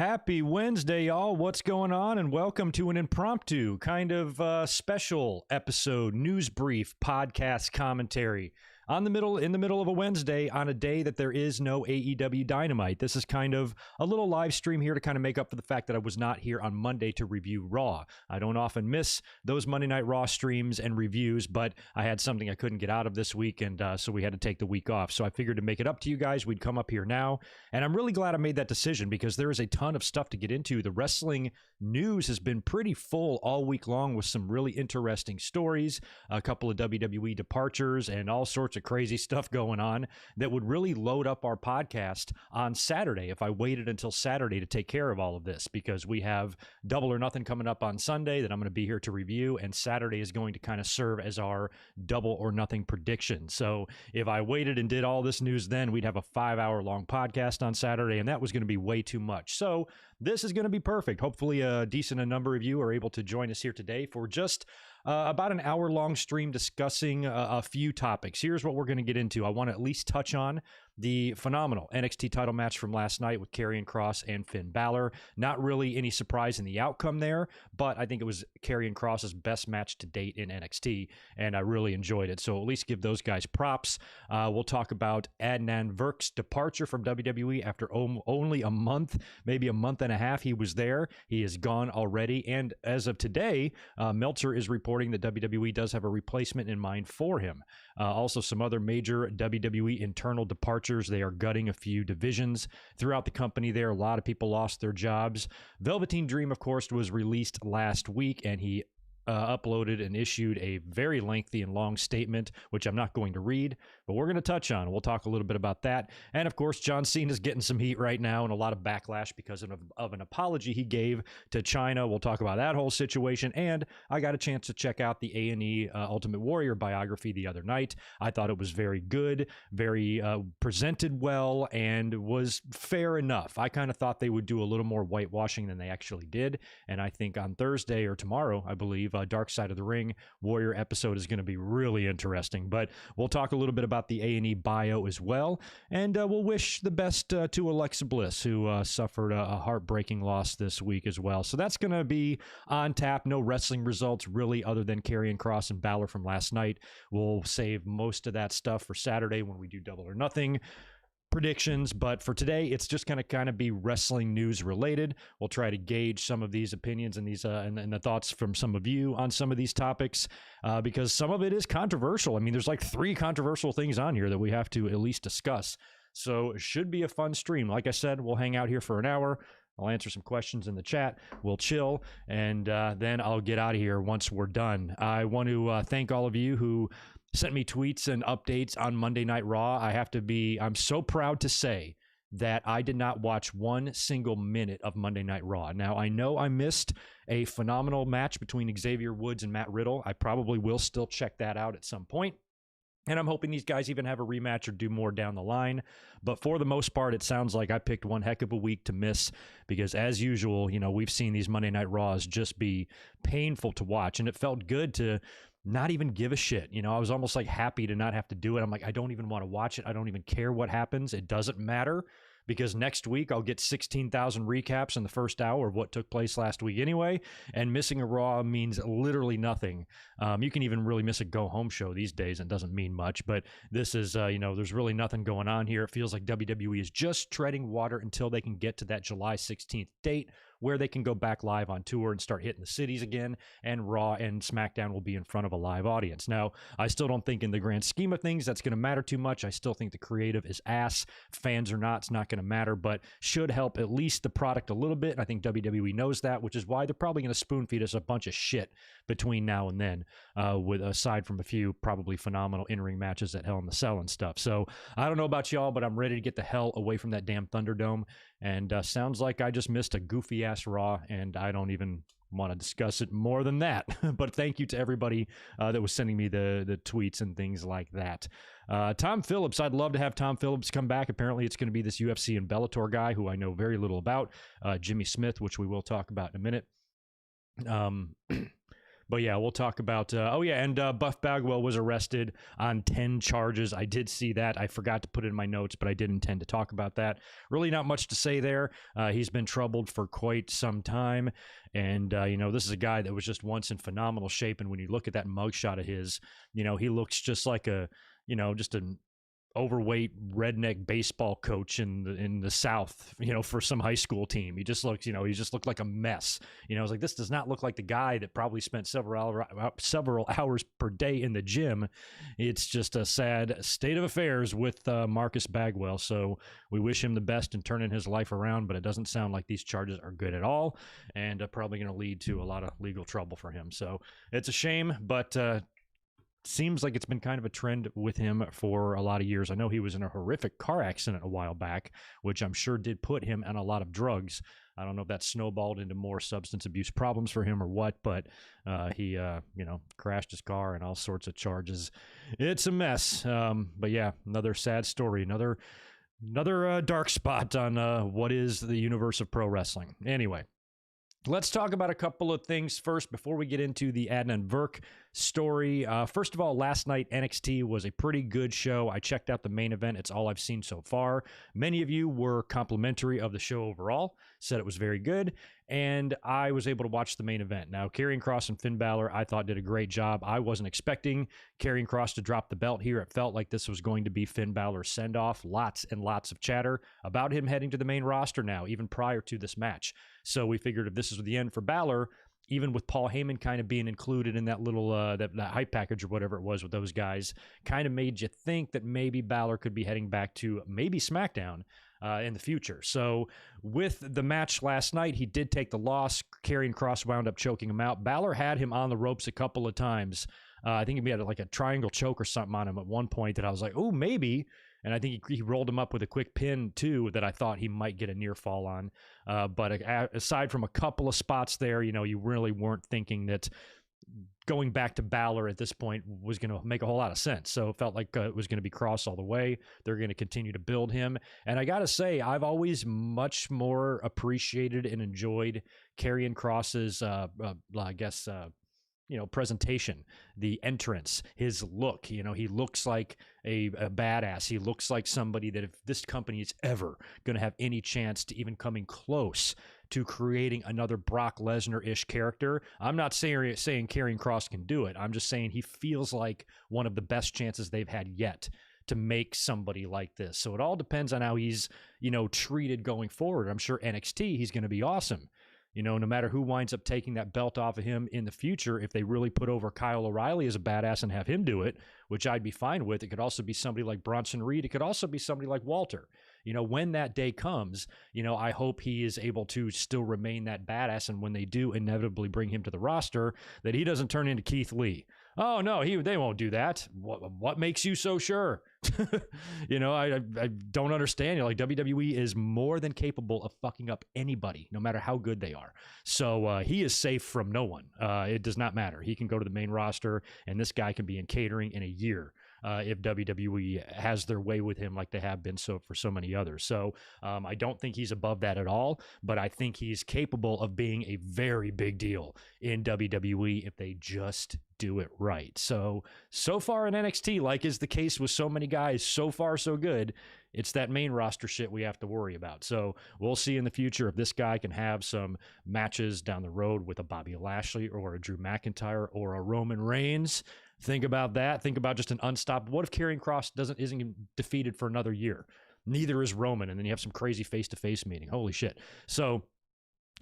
Happy Wednesday, y'all. What's going on? And welcome to an impromptu kind of special episode, news brief, podcast commentary in the middle of a Wednesday on a day that there is no AEW Dynamite. This is kind of a little live stream here to kind of make up for the fact that I was not here on Monday to review Raw. I don't often miss those Monday Night Raw streams and reviews, but I had something I couldn't get out of this week, and so we had to take the week off. So I figured to make it up to you guys, we'd come up here now, and I'm really glad I made that decision because there is a ton of stuff to get into. The wrestling news has been pretty full all week long with some really interesting stories, a couple of WWE departures, and all sorts of crazy stuff going on that would really load up our podcast on Saturday if I waited until Saturday to take care of all of this, because we have Double or Nothing coming up on Sunday that I'm going to be here to review, and Saturday is going to kind of serve as our Double or Nothing prediction. So if I waited and did all this news then, we'd have a 5-hour long podcast on Saturday, and that was going to be way too much. So this is going to be perfect. Hopefully a decent number of you are able to join us here today for just about an hour-long stream discussing a few topics. Here's what we're going to get into. I want to at least touch on the phenomenal NXT title match from last night with Karrion Kross and Finn Balor. Not really any surprise in the outcome there, but I think it was Karrion Kross's best match to date in NXT, and I really enjoyed it. So at least give those guys props. We'll talk about Adnan Virk's departure from WWE after only a month, maybe a month and a half he was there. He is gone already, and as of today, Meltzer is reporting that WWE does have a replacement in mind for him. Also, some other major WWE internal departures. They are gutting a few divisions throughout the company there. A lot of people lost their jobs. Velveteen Dream, of course, was released last week, and he uploaded and issued a very lengthy and long statement, which I'm not going to read, but we're going to touch on. We'll talk a little bit about that. And of course, John Cena is getting some heat right now and a lot of backlash because of an apology he gave to China. We'll talk about that whole situation. And I got a chance to check out the A&E Ultimate Warrior biography the other night. I thought it was very good, very presented well, and was fair enough. I kind of thought they would do a little more whitewashing than they actually did. And I think on Thursday or tomorrow, I believe, Dark Side of the Ring Warrior episode is going to be really interesting. But we'll talk a little bit about the A&E Bio as well, and we'll wish the best to Alexa Bliss, who suffered a heartbreaking loss this week as well. So that's going to be on tap. No wrestling results really other than Karrion Kross and Balor from last night. We'll save most of that stuff for Saturday when we do Double or Nothing predictions, but for today it's just going to kind of be wrestling news related. We'll try to gauge some of these opinions and these and the thoughts from some of you on some of these topics, because some of it is controversial. I mean, there's like 3 controversial things on here that we have to at least discuss, so it should be a fun stream. Like I said, we'll hang out here for an hour. I'll answer some questions in the chat. We'll chill, and then I'll get out of here once we're done. I want to thank all of you who sent me tweets and updates on Monday Night Raw. I'm so proud to say that I did not watch one single minute of Monday Night Raw. Now, I know I missed a phenomenal match between Xavier Woods and Matt Riddle. I probably will still check that out at some point. And I'm hoping these guys even have a rematch or do more down the line. But for the most part, it sounds like I picked one heck of a week to miss because, as usual, we've seen these Monday Night Raws just be painful to watch. And it felt good to not even give a shit. I was almost like happy to not have to do it. I'm like, I don't even want to watch it. I don't even care what happens. It doesn't matter, because next week I'll get 16,000 recaps in the first hour of what took place last week anyway, and missing a Raw means literally nothing. You can even really miss a go-home show these days and it doesn't mean much, but this is, there's really nothing going on here. It feels like WWE is just treading water until they can get to that July 16th date, where they can go back live on tour and start hitting the cities again, and Raw and SmackDown will be in front of a live audience. Now, I still don't think in the grand scheme of things that's going to matter too much. I still think the creative is ass. Fans or not, it's not going to matter, but should help at least the product a little bit, and I think WWE knows that, which is why they're probably going to spoon-feed us a bunch of shit between now and then, with aside from a few probably phenomenal in-ring matches at Hell in the Cell and stuff. So I don't know about y'all, but I'm ready to get the hell away from that damn Thunderdome, and sounds like I just missed a goofy-ass Raw, and I don't even want to discuss it more than that. But thank you to everybody that was sending me the tweets and things like that. Tom Phillips, I'd love to have Tom Phillips come back. Apparently it's going to be this UFC and Bellator guy who I know very little about. Jimmy Smith, which we will talk about in a minute. But yeah, we'll talk about, and Buff Bagwell was arrested on 10 charges. I did see that. I forgot to put it in my notes, but I did intend to talk about that. Really not much to say there. He's been troubled for quite some time. And, this is a guy that was just once in phenomenal shape. And when you look at that mugshot of his, he looks just like just an overweight redneck baseball coach in the South, for some high school team. He just looked, he just looked like a mess. I was like, this does not look like the guy that probably spent several hours per day in the gym. It's just a sad state of affairs with Marcus Bagwell. So we wish him the best in turning his life around, but it doesn't sound like these charges are good at all, and probably going to lead to a lot of legal trouble for him. So it's a shame, but seems like it's been kind of a trend with him for a lot of years. I know he was in a horrific car accident a while back, which I'm sure did put him on a lot of drugs. I don't know if that snowballed into more substance abuse problems for him or what, but he crashed his car and all sorts of charges. It's a mess. But yeah, another sad story, another dark spot on what is the universe of pro wrestling. Anyway, let's talk about a couple of things first before we get into the Adnan Virk story. First of all, last night NXT was a pretty good show. I checked out the main event. It's all I've seen so far. Many of you were complimentary of the show overall, said it was very good, and I was able to watch the main event. Now, Karrion Kross and Finn Balor, I thought did a great job. I wasn't expecting Karrion Kross to drop the belt here. It felt like this was going to be Finn Balor's send-off. Lots and lots of chatter about him heading to the main roster now, even prior to this match. So we figured if this was the end for Balor, even with Paul Heyman kind of being included in that little that hype package or whatever it was with those guys, kind of made you think that maybe Balor could be heading back to maybe SmackDown in the future. So with the match last night, he did take the loss. Karrion Kross wound up choking him out. Balor had him on the ropes a couple of times. I think he had like a triangle choke or something on him at one point that I was like, oh, maybe. And I think he rolled him up with a quick pin, too, that I thought he might get a near fall on. But aside from a couple of spots there, you really weren't thinking that going back to Balor at this point was going to make a whole lot of sense. So it felt like it was going to be Kross all the way. They're going to continue to build him. And I got to say, I've always much more appreciated and enjoyed Karrion Kross's, presentation, the entrance, his look. He looks like a badass. He looks like somebody that if this company is ever going to have any chance to even coming close to creating another Brock Lesnar-ish character, I'm not saying Karrion Kross can do it. I'm just saying he feels like one of the best chances they've had yet to make somebody like this. So it all depends on how he's, treated going forward. I'm sure NXT, he's going to be awesome. No matter who winds up taking that belt off of him in the future, if they really put over Kyle O'Reilly as a badass and have him do it, which I'd be fine with, it could also be somebody like Bronson Reed. It could also be somebody like Walter. When that day comes, I hope he is able to still remain that badass. And when they do inevitably bring him to the roster, that he doesn't turn into Keith Lee. Oh, no, they won't do that. What makes you so sure? I don't understand. WWE is more than capable of fucking up anybody, no matter how good they are. So he is safe from no one. It does not matter. He can go to the main roster, and this guy can be in catering in a year. If WWE has their way with him like they have been for so many others. So I don't think he's above that at all, but I think he's capable of being a very big deal in WWE if they just do it right. So far in NXT, like is the case with so many guys, so far so good. It's that main roster shit we have to worry about. So we'll see in the future if this guy can have some matches down the road with a Bobby Lashley or a Drew McIntyre or a Roman Reigns. Think about that. Think about just an unstoppable. What if Karrion Kross isn't defeated for another year? Neither is Roman, and then you have some crazy face-to-face meeting. Holy shit. So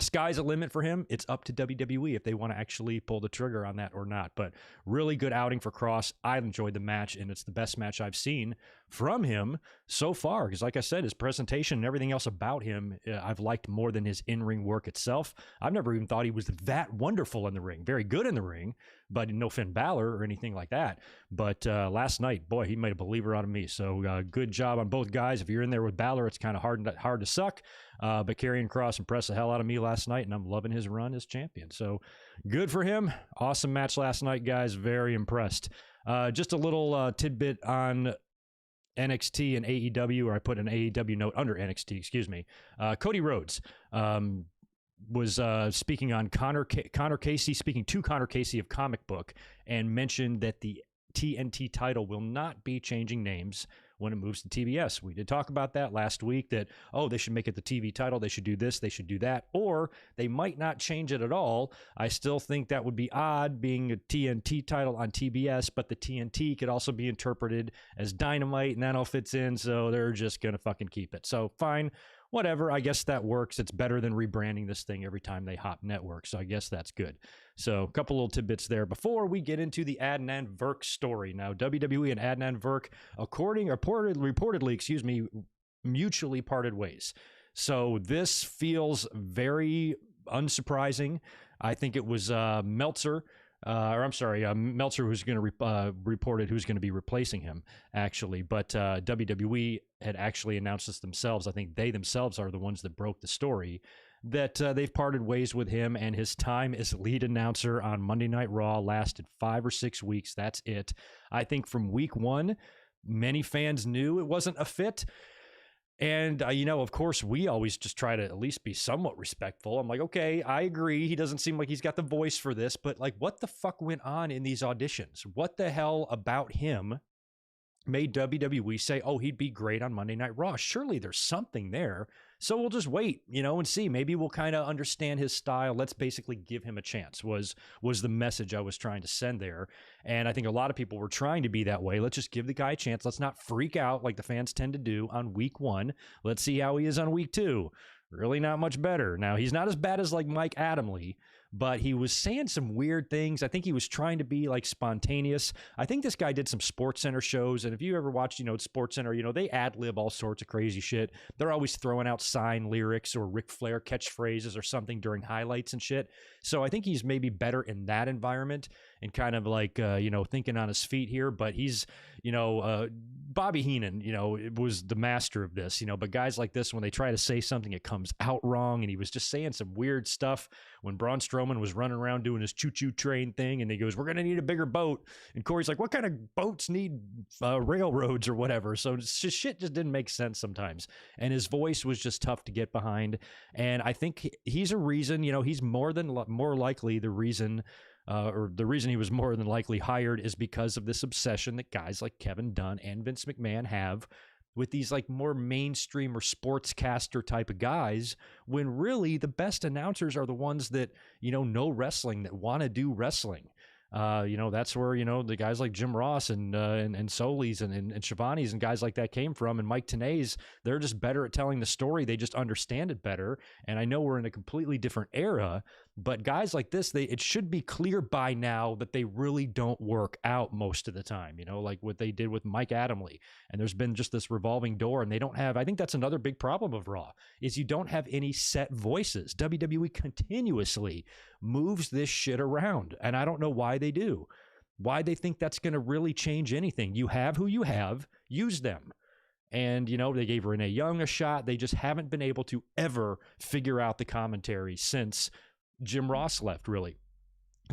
sky's the limit for him. It's up to WWE if they want to actually pull the trigger on that or not. But really good outing for Kross. I enjoyed the match, and it's the best match I've seen from him so far. Because like I said, his presentation and everything else about him, I've liked more than his in-ring work itself. I've never even thought he was that wonderful in the ring. Very good in the ring, but no Finn Balor or anything like that. But last night, boy, he made a believer out of me. So good job on both guys. If you're in there with Balor, it's kind of hard to suck. But Karrion Kross impressed the hell out of me last night, and I'm loving his run as champion. So good for him. Awesome match last night, guys. Very impressed. Just a little tidbit on NXT and AEW, or I put an AEW note under NXT, excuse me. Cody Rhodes. was speaking on Connor Casey, speaking to Connor Casey of Comic Book, and mentioned that the TNT title will not be changing names when it moves to TBS. We did talk about that last week, that, oh, they should make it the TV title, they should do this, they should do that, or they might not change it at all. I still think that would be odd, being a TNT title on TBS, but the TNT could also be interpreted as Dynamite, and that all fits in, so they're just going to fucking keep it. So fine, whatever, I guess that works. It's better than rebranding this thing every time they hop network, so I guess that's good. So a couple little tidbits there before we get into the Adnan Virk story. Now, WWE and Adnan Virk, reportedly, mutually parted ways. So this feels very unsurprising. I think it was Meltzer, who's going to reported who's going to be replacing him, actually. But WWE had actually announced this themselves. I think they themselves are the ones that broke the story, that they've parted ways with him, and his time as lead announcer on Monday Night Raw lasted 5 or 6 weeks. That's it. I think from week one, many fans knew it wasn't a fit. And, of course, we always just try to at least be somewhat respectful. I'm like, okay, I agree. He doesn't seem like he's got the voice for this, but like, what the fuck went on in these auditions? What the hell about him made WWE say, oh, he'd be great on Monday Night Raw? Surely there's something there. So we'll just wait, and see. Maybe we'll kind of understand his style. Let's basically give him a chance, was the message I was trying to send there. And I think a lot of people were trying to be that way. Let's just give the guy a chance. Let's not freak out like the fans tend to do on week one. Let's see how he is on week two. Really not much better. Now, he's not as bad as like Mike Adamle, but he was saying some weird things. I think he was trying to be like spontaneous. I think this guy did some SportsCenter shows, and if you ever watched, SportsCenter, they ad-lib all sorts of crazy shit. They're always throwing out sign lyrics or Ric Flair catchphrases or something during highlights and shit. So I think he's maybe better in that environment and kind of like, thinking on his feet here. But he's, Bobby Heenan, was the master of this, but guys like this, when they try to say something, it comes out wrong. And he was just saying some weird stuff when Braun Strowman was running around doing his choo-choo train thing, and he goes, we're going to need a bigger boat. And Corey's like, what kind of boats need railroads or whatever? So shit just didn't make sense sometimes. And his voice was just tough to get behind. And I think he's a reason, he's more likely the reason, or the reason he was more than likely hired is because of this obsession that guys like Kevin Dunn and Vince McMahon have with these like more mainstream or sportscaster type of guys, when really the best announcers are the ones that, know wrestling, that want to do wrestling. That's where, the guys like Jim Ross and Solis and Shivani's and guys like that came from. And Mike Tenay's, they're just better at telling the story. They just understand it better. And I know we're in a completely different era, but guys like this, it should be clear by now that they really don't work out most of the time, like what they did with Mike Adamle. And there's been just this revolving door, and they don't have, I think that's another big problem of Raw, is you don't have any set voices. WWE continuously moves this shit around, and I don't know why they do. Why they think that's going to really change anything. You have who you have, use them. And, they gave Renee Young a shot. They just haven't been able to ever figure out the commentary since Jim Ross left, really.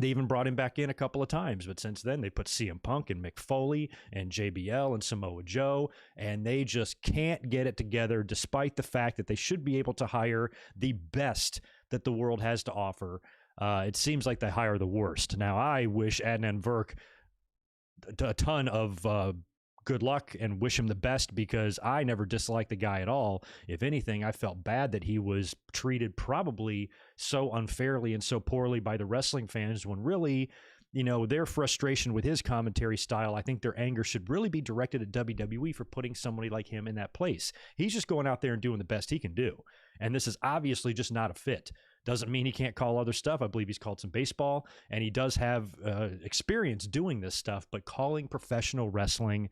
They even brought him back in a couple of times, but since then they put CM Punk and Mick Foley and JBL and Samoa Joe, and they just can't get it together, despite the fact that they should be able to hire the best that the world has to offer. It seems like they hire the worst. Now, I wish Adnan Virk a ton of good luck and wish him the best, because I never disliked the guy at all. If anything, I felt bad that he was treated probably so unfairly and so poorly by the wrestling fans, when really, their frustration with his commentary style, I think their anger should really be directed at WWE for putting somebody like him in that place. He's just going out there and doing the best he can do. And this is obviously just not a fit. Doesn't mean he can't call other stuff. I believe he's called some baseball, and he does have experience doing this stuff, but calling professional wrestling,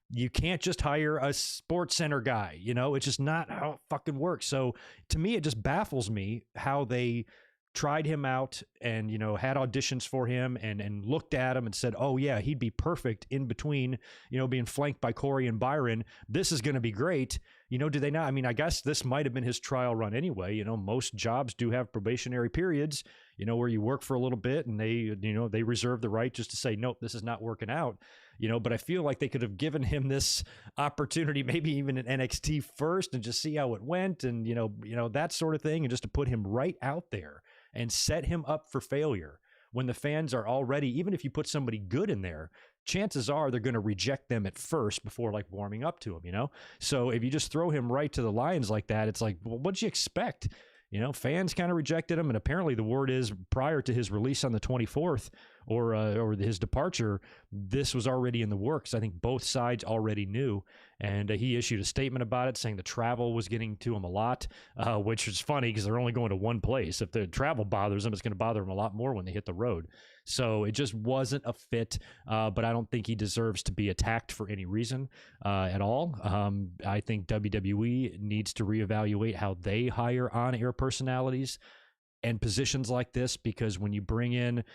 you can't just hire a SportsCenter guy. It's just not how it fucking works. So to me, it just baffles me how they tried him out and, had auditions for him and looked at him and said, oh yeah, he'd be perfect in between, being flanked by Corey and Byron. This is going to be great. Do they not? I mean, I guess this might have been his trial run anyway. Most jobs do have probationary periods, where you work for a little bit and they reserve the right just to say, nope, this is not working out. but I feel like they could have given him this opportunity, maybe even in NXT first, and just see how it went, and that sort of thing, and just to put him right out there and set him up for failure when the fans are already, even if you put somebody good in there, chances are they're going to reject them at first before like warming up to him, So if you just throw him right to the lions like that, it's like, well, what'd you expect? Fans kind of rejected him, and apparently the word is prior to his release on the 24th or his departure, this was already in the works. I think both sides already knew, and he issued a statement about it saying the travel was getting to him a lot, which is funny because they're only going to one place. If the travel bothers them, it's going to bother them a lot more when they hit the road. So it just wasn't a fit, but I don't think he deserves to be attacked for any reason at all. I think WWE needs to reevaluate how they hire on-air personalities and positions like this, because when you bring in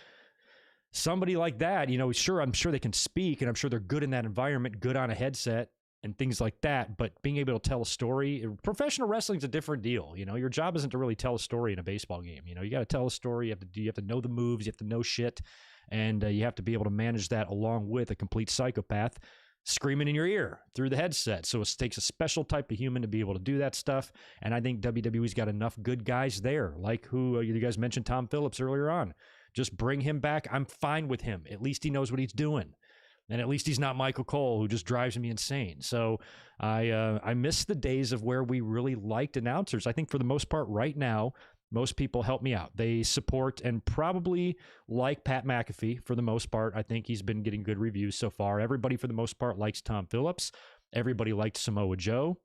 somebody like that, I'm sure they can speak, and I'm sure they're good in that environment, good on a headset and things like that, but being able to tell a story, professional wrestling's a different deal. Your job isn't to really tell a story in a baseball game. You got to tell a story. You have to know the moves, you have to know shit, and you have to be able to manage that along with a complete psychopath screaming in your ear through the headset. So it takes a special type of human to be able to do that stuff, and I think WWE's got enough good guys there, like who you guys mentioned, Tom Phillips earlier on. Just bring him back. I'm fine with him. At least he knows what he's doing. And at least he's not Michael Cole, who just drives me insane. So I miss the days of where we really liked announcers. I think for the most part right now, most people help me out. They support and probably like Pat McAfee for the most part. I think he's been getting good reviews so far. Everybody for the most part likes Tom Phillips. Everybody liked Samoa Joe.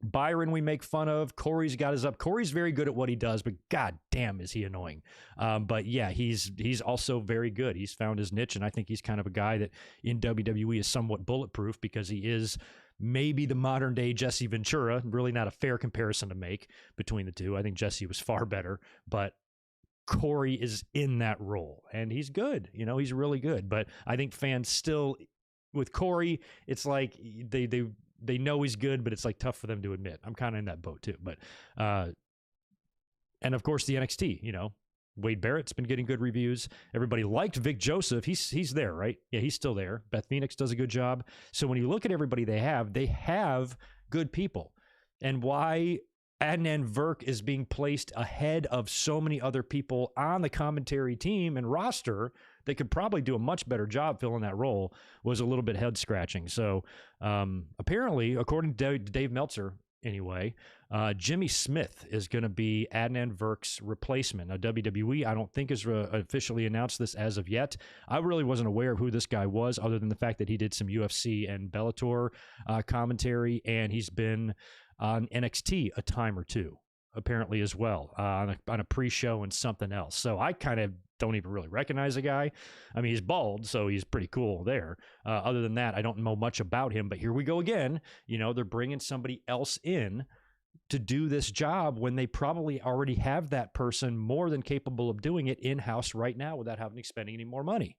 Byron we make fun of. Corey's got his up. Corey's very good at what he does, but god damn is he annoying. But yeah, he's also very good. He's found his niche, and I think he's kind of a guy that in WWE is somewhat bulletproof, because he is maybe the modern day Jesse Ventura. Really not a fair comparison to make between the two. I think Jesse was far better, but Corey is in that role, and he's good. He's really good. But I think fans still, with Corey, it's like they know he's good, but it's like tough for them to admit. I'm kind of in that boat too. But and of course the NXT, Wade Barrett's been getting good reviews. Everybody liked Vic Joseph. He's there, right? Yeah, he's still there. Beth Phoenix does a good job. So when you look at everybody they have good people. And why Adnan Virk is being placed ahead of so many other people on the commentary team and roster that could probably do a much better job filling that role was a little bit head scratching. So apparently, according to Dave Meltzer, anyway, Jimmy Smith is going to be Adnan Virk's replacement. Now, WWE, I don't think has officially announced this as of yet. I really wasn't aware of who this guy was, other than the fact that he did some UFC and Bellator commentary, and he's been on NXT a time or two, apparently, as well, on a pre-show and something else. So I kind of don't even really recognize the guy. I mean, he's bald, so he's pretty cool there. Other than that, I don't know much about him, but here we go again. They're bringing somebody else in to do this job when they probably already have that person more than capable of doing it in-house right now without having to spend any more money.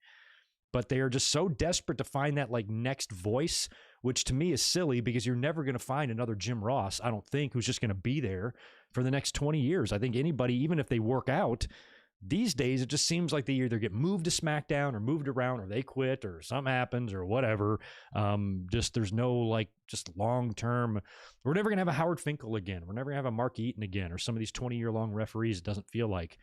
But they are just so desperate to find that like next voice, which to me is silly, because you're never going to find another Jim Ross, I don't think, who's just going to be there for the next 20 years. I think anybody, even if they work out, these days, it just seems like they either get moved to SmackDown or moved around, or they quit, or something happens, or whatever. There's no just long-term. We're never going to have a Howard Finkel again. We're never going to have a Mark Eaton again, or some of these 20-year-long referees. It doesn't feel like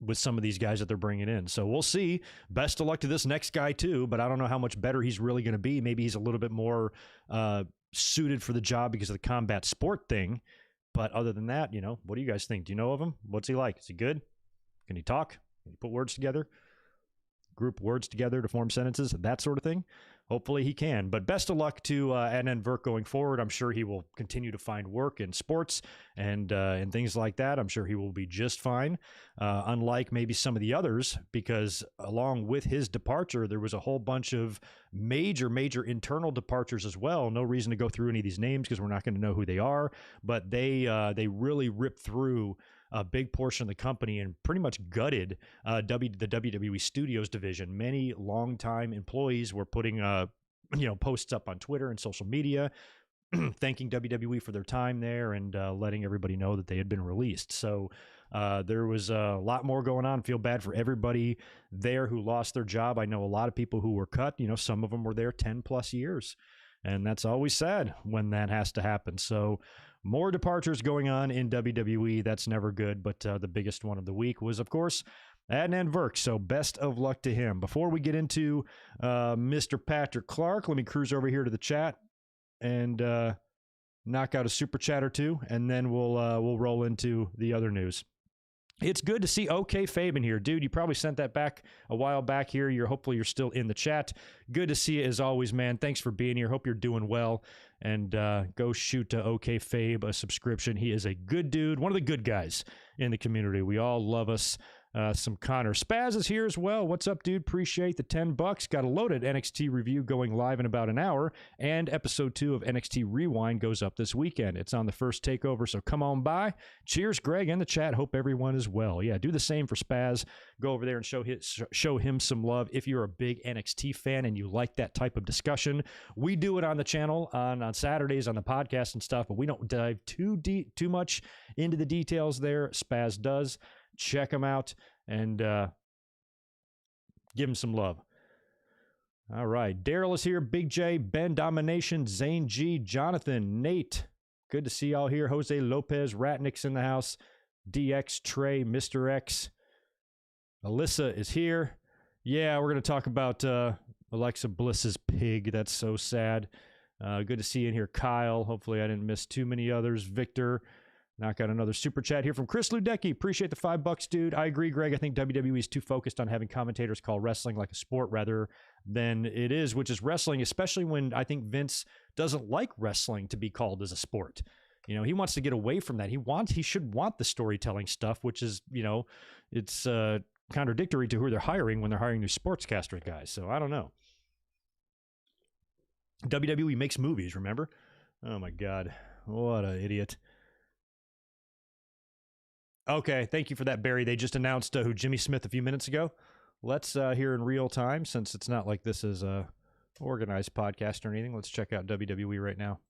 with some of these guys that they're bringing in. So we'll see. Best of luck to this next guy too, but I don't know how much better he's really going to be. Maybe he's a little bit more suited for the job because of the combat sport thing. But other than that, what do you guys think? Do you know of him? What's he like? Is he good? Can he talk? Can he put words together? Group words together to form sentences? That sort of thing? Hopefully he can. But best of luck to Adnan Virk going forward. I'm sure he will continue to find work in sports and things like that. I'm sure he will be just fine. Unlike maybe some of the others, because along with his departure, there was a whole bunch of major internal departures as well. No reason to go through any of these names because we're not going to know who they are. But they really ripped through a big portion of the company and pretty much gutted the WWE Studios division. Many longtime employees were putting posts up on Twitter and social media thanking WWE for their time there and letting everybody know that they had been released. So there was a lot more going on. Feel bad for everybody there who lost their job. I know a lot of people who were cut. Some of them were there 10 plus years. And that's always sad when that has to happen. So more departures going on in WWE. That's never good. But the biggest one of the week was, of course, Adnan Virk. So best of luck to him. Before we get into Mr. Patrick Clark, let me cruise over here to the chat and knock out a super chat or two, and then we'll roll into the other news. It's good to see OK Fabe in here. Dude, you probably sent that back a while back here. Hopefully you're still in the chat. Good to see you as always, man. Thanks for being here. Hope you're doing well. And go shoot to OK Fabe a subscription. He is a good dude, one of the good guys in the community. We all love us some Connor. Spaz is here as well. What's up, dude? Appreciate the $10. Got a loaded NXT review going live in about an hour, and episode 2 of NXT Rewind goes up this weekend. It's on the first takeover, so come on by. Cheers, Greg, in the chat. Hope everyone is well. Yeah, do the same for Spaz. Go over there and show him some love. If you're a big NXT fan and you like that type of discussion, we do it on the channel on Saturdays on the podcast and stuff, but we don't dive too much into the details there. Spaz does. Check him out and give him some love. All right. Daryl is here. Big J, Ben Domination, Zane G, Jonathan, Nate. Good to see y'all here. Jose Lopez, Ratnick's in the house. DX, Trey, Mr. X. Alyssa is here. Yeah, we're going to talk about Alexa Bliss's pig. That's so sad. Good to see you in here, Kyle. Hopefully I didn't miss too many others. Victor. Knock out another super chat here from Chris Ludecki. Appreciate the $5, dude. I agree, Greg. I think WWE is too focused on having commentators call wrestling like a sport rather than it is, which is wrestling, especially when I think Vince doesn't like wrestling to be called as a sport. He wants to get away from that. He should want the storytelling stuff, which is, it's contradictory to who they're hiring when they're hiring new sportscaster guys. So I don't know. WWE makes movies, remember? Oh my God. What an idiot. Okay, thank you for that, Barry. They just announced who Jimmy Smith a few minutes ago. Let's hear in real time, since it's not like this is a organized podcast or anything. Let's check out WWE right now.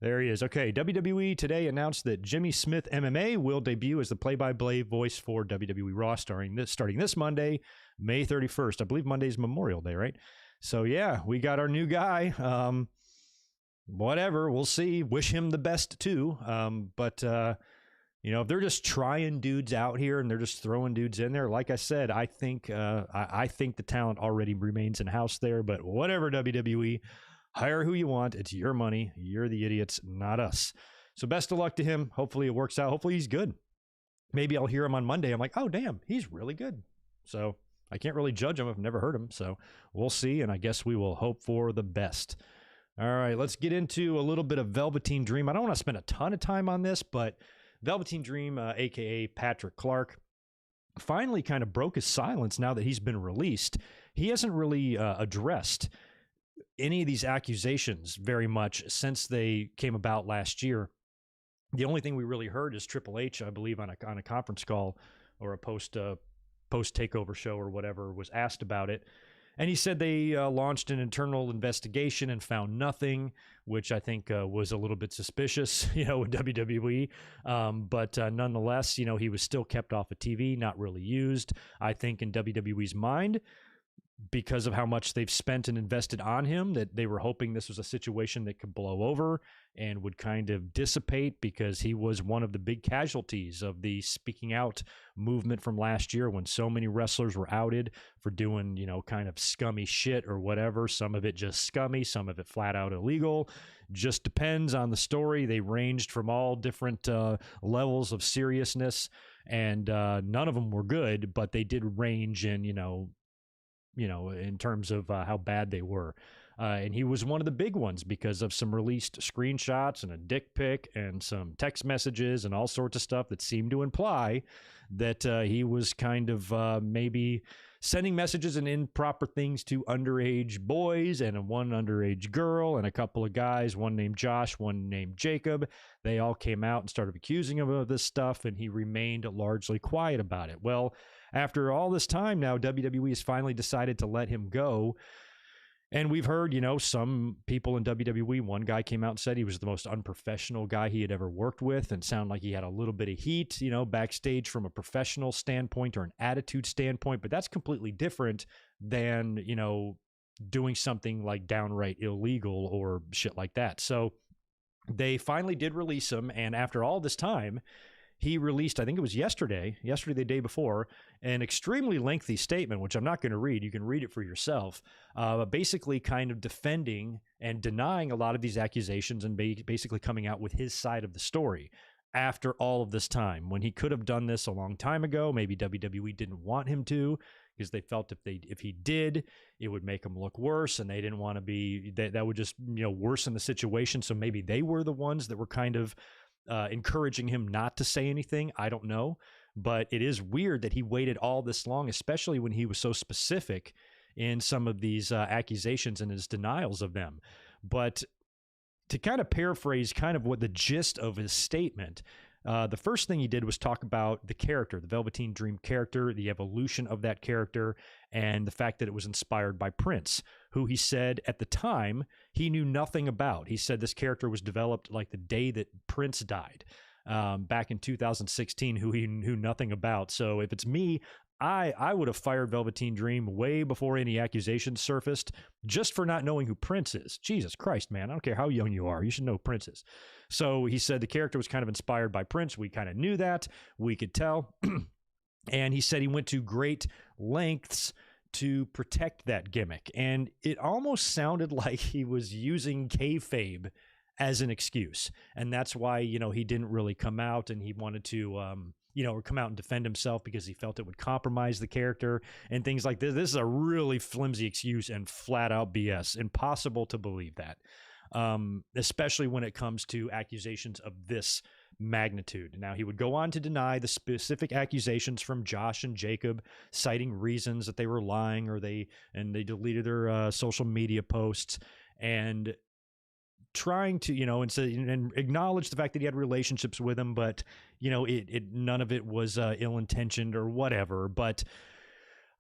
There he is. Okay, WWE today announced that Jimmy Smith MMA will debut as the play-by-play voice for WWE Raw starting this Monday, May 31st. I believe Monday's Memorial Day, right? So yeah, we got our new guy. Whatever, we'll see. Wish him the best too. But if they're just trying dudes out here and they're just throwing dudes in there, like I said, I think I think the talent already remains in house there. But whatever, WWE, hire who you want. It's your money. You're the idiots, not us. So best of luck to him. Hopefully it works out. Hopefully he's good. Maybe I'll hear him on Monday. I'm like, oh damn, he's really good. So I can't really judge him. I've never heard him. So we'll see. And I guess we will hope for the best. All right, let's get into a little bit of Velveteen Dream. I don't want to spend a ton of time on this, but Velveteen Dream, a.k.a. Patrick Clark, finally kind of broke his silence now that he's been released. He hasn't really addressed any of these accusations very much since they came about last year. The only thing we really heard is Triple H, I believe, on a conference call or a post takeover show or whatever, was asked about it. And he said they launched an internal investigation and found nothing, which I think was a little bit suspicious, with WWE. But nonetheless, he was still kept off of TV, not really used. I think in WWE's mind, because of how much they've spent and invested on him, that they were hoping this was a situation that could blow over and would kind of dissipate, because he was one of the big casualties of the speaking out movement from last year when so many wrestlers were outed for doing, kind of scummy shit or whatever. Some of it just scummy, some of it flat out illegal. Just depends on the story. They ranged from all different levels of seriousness, and none of them were good, but they did range in, in terms of how bad they were. And he was one of the big ones because of some released screenshots and a dick pic and some text messages and all sorts of stuff that seemed to imply that he was kind of maybe sending messages and improper things to underage boys and one underage girl and a couple of guys, one named Josh, one named Jacob. They all came out and started accusing him of this stuff, and he remained largely quiet about it. Well, after all this time now, WWE has finally decided to let him go. And we've heard, you know, some people in WWE, one guy came out and said he was the most unprofessional guy he had ever worked with and sounded like he had a little bit of heat, you know, backstage from a professional standpoint or an attitude standpoint. But that's completely different than, you know, doing something like downright illegal or shit like that. So they finally did release him. And after all this time, he released, I think it was yesterday, the day before, an extremely lengthy statement, which I'm not going to read. You can read it for yourself, basically kind of defending and denying a lot of these accusations and basically coming out with his side of the story after all of this time, when he could have done this a long time ago. Maybe WWE didn't want him to, because they felt if he did, it would make him look worse, and they didn't want to be, that would just, you know, worsen the situation. So maybe they were the ones that were kind of encouraging him not to say anything. I don't know, but it is weird that he waited all this long, especially when he was so specific in some of these accusations and his denials of them. But to kind of paraphrase kind of what the gist of his statement, the first thing he did was talk about the character, the Velveteen Dream character, the evolution of that character, and the fact that it was inspired by Prince, who he said at the time he knew nothing about. He said this character was developed like the day that Prince died, back in 2016, who he knew nothing about. So if it's me, I would have fired Velveteen Dream way before any accusations surfaced, just for not knowing who Prince is. Jesus Christ, man. I don't care how young you are. You should know who Prince is. So he said the character was kind of inspired by Prince. We kind of knew that. We could tell. And he said he went to great lengths to protect that gimmick. And it almost sounded like he was using kayfabe as an excuse. And that's why, you know, he didn't really come out, and he wanted to, you know, or come out and defend himself because he felt it would compromise the character and things like this. This is a really flimsy excuse and flat out BS. Impossible to believe that, especially when it comes to accusations of this magnitude. Now, he would go on to deny the specific accusations from Josh and Jacob, citing reasons that they were lying, or they deleted their social media posts, and trying to, you know, and acknowledge the fact that he had relationships with him, but, you know, none of it was ill-intentioned or whatever. But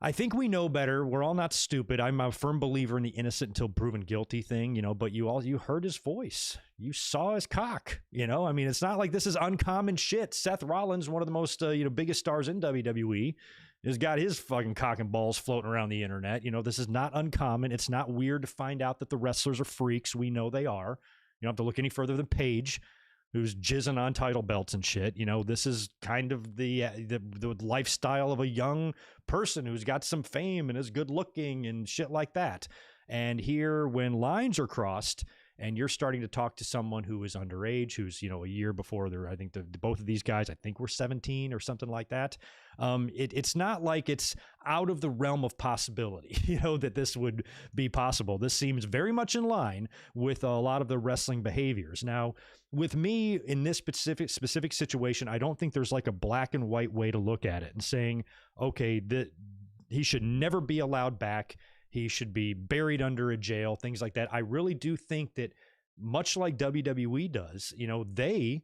I think we know better. We're all not stupid. I'm a firm believer in the innocent until proven guilty thing, you know, but you heard his voice. You saw his cock, you know? I mean, it's not like this is uncommon shit. Seth Rollins, one of the most, you know, biggest stars in WWE, has got his fucking cock and balls floating around the internet. You know, this is not uncommon. It's not weird to find out that the wrestlers are freaks. We know they are. You don't have to look any further than Paige, who's jizzing on title belts and shit. You know, this is kind of the lifestyle of a young person who's got some fame and is good looking and shit like that. And here, when lines are crossed and you're starting to talk to someone who is underage, who's, you know, a year before I think both of these guys, I think, were 17 or something like that. It's not like it's out of the realm of possibility, you know, that this would be possible. This seems very much in line with a lot of the wrestling behaviors. Now, with me in this specific situation, I don't think there's like a black and white way to look at it and saying, okay, he should never be allowed back. He should be buried under a jail, things like that. I really do think that, much like WWE does, you know, they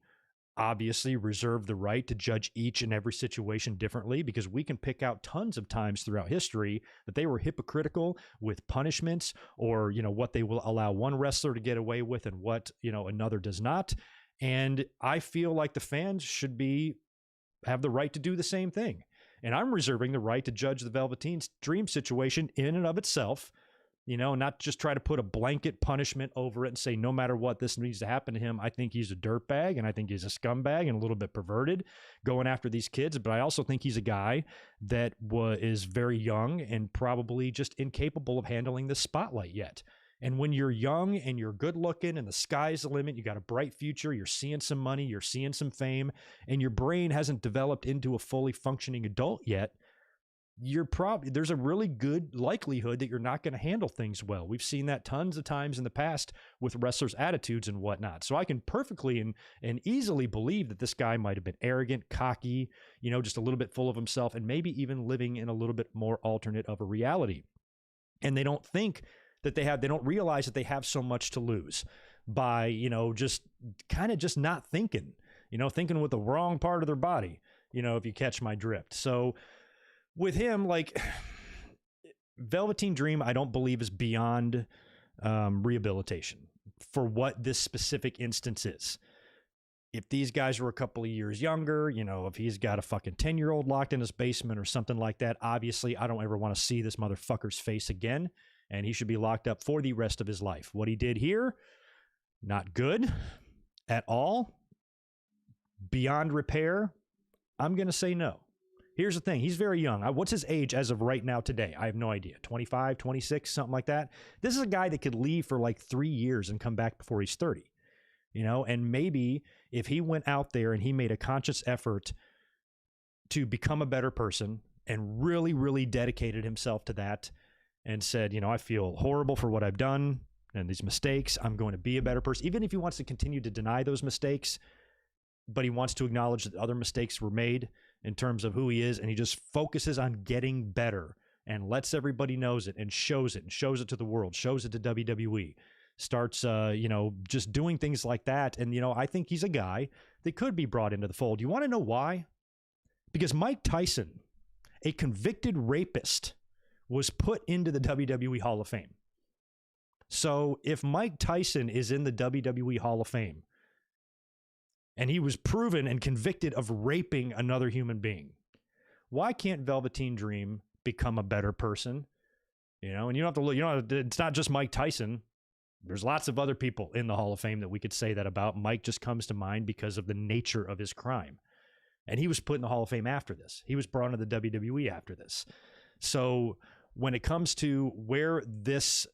obviously reserve the right to judge each and every situation differently, because we can pick out tons of times throughout history that they were hypocritical with punishments, or, you know, what they will allow one wrestler to get away with and what, you know, another does not. And I feel like the fans should have the right to do the same thing. And I'm reserving the right to judge the Velveteen Dream situation in and of itself, you know, not just try to put a blanket punishment over it and say, no matter what, this needs to happen to him. I think he's a dirtbag, and I think he's a scumbag and a little bit perverted going after these kids. But I also think he's a guy that is very young and probably just incapable of handling the spotlight yet. And when you're young and you're good looking and the sky's the limit, you got a bright future, you're seeing some money, you're seeing some fame, and your brain hasn't developed into a fully functioning adult yet, there's a really good likelihood that you're not going to handle things well. We've seen that tons of times in the past with wrestlers' attitudes and whatnot. So I can perfectly and easily believe that this guy might have been arrogant, cocky, you know, just a little bit full of himself, and maybe even living in a little bit more alternate of a reality. And they don't think that they don't realize that they have so much to lose by, you know, just kind of just not thinking, you know, thinking with the wrong part of their body, you know, if you catch my drift. So with him, like, Velveteen Dream, I don't believe, is beyond rehabilitation for what this specific instance is. If these guys were a couple of years younger, you know, if he's got a fucking 10-year-old locked in his basement or something like that, obviously I don't ever want to see this motherfucker's face again, and he should be locked up for the rest of his life. What he did here, not good at all. Beyond repair, I'm going to say no. Here's the thing. He's very young. What's his age as of right now today? I have no idea. 25, 26, something like that. This is a guy that could leave for like 3 years and come back before he's 30. You know, and maybe if he went out there and he made a conscious effort to become a better person and really, really dedicated himself to that and said, you know, I feel horrible for what I've done and these mistakes. I'm going to be a better person. Even if he wants to continue to deny those mistakes, but he wants to acknowledge that other mistakes were made in terms of who he is, and he just focuses on getting better and lets everybody knows it and shows it to the world, shows it to WWE, starts, you know, just doing things like that. And, you know, I think he's a guy that could be brought into the fold. You want to know why? Because Mike Tyson, a convicted rapist, was put into the WWE Hall of Fame. So if Mike Tyson is in the WWE Hall of Fame, and he was proven and convicted of raping another human being, why can't Velveteen Dream become a better person? You know, and you don't have to look, you know, it's not just Mike Tyson. There's lots of other people in the Hall of Fame that we could say that about. Mike just comes to mind because of the nature of his crime. And he was put in the Hall of Fame after this. He was brought into the WWE after this. So when it comes to where this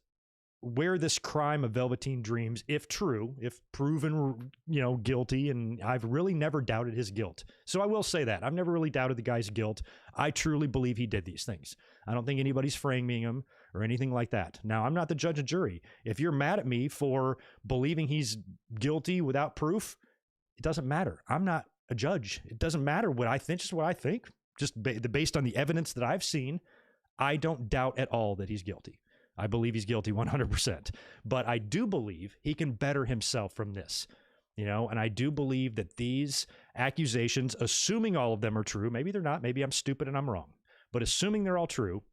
crime of Velveteen Dreams, if true, if proven, you know, guilty, and I've really never doubted his guilt. So I will say that. I've never really doubted the guy's guilt. I truly believe he did these things. I don't think anybody's framing him or anything like that. Now, I'm not the judge and jury. If you're mad at me for believing he's guilty without proof, it doesn't matter. I'm not a judge. It doesn't matter what I think, just what I think. Just based on the evidence that I've seen, I don't doubt at all that he's guilty. I believe he's guilty 100%, but I do believe he can better himself from this, you know, and I do believe that these accusations, assuming all of them are true, maybe they're not, maybe I'm stupid and I'm wrong, but assuming they're all true,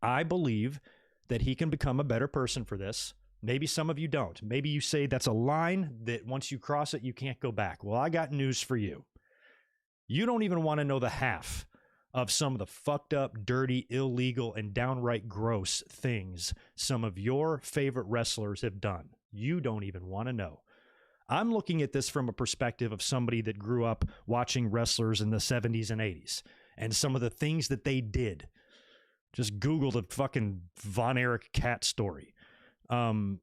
I believe that he can become a better person for this. Maybe some of you don't. Maybe you say that's a line that once you cross it, you can't go back. Well, I got news for you. You don't even want to know the half of some of the fucked up, dirty, illegal, and downright gross things some of your favorite wrestlers have done. You don't even want to know. I'm looking at this from a perspective of somebody that grew up watching wrestlers in the 70s and 80s and some of the things that they did. Just Google the fucking Von Erich cat story. Some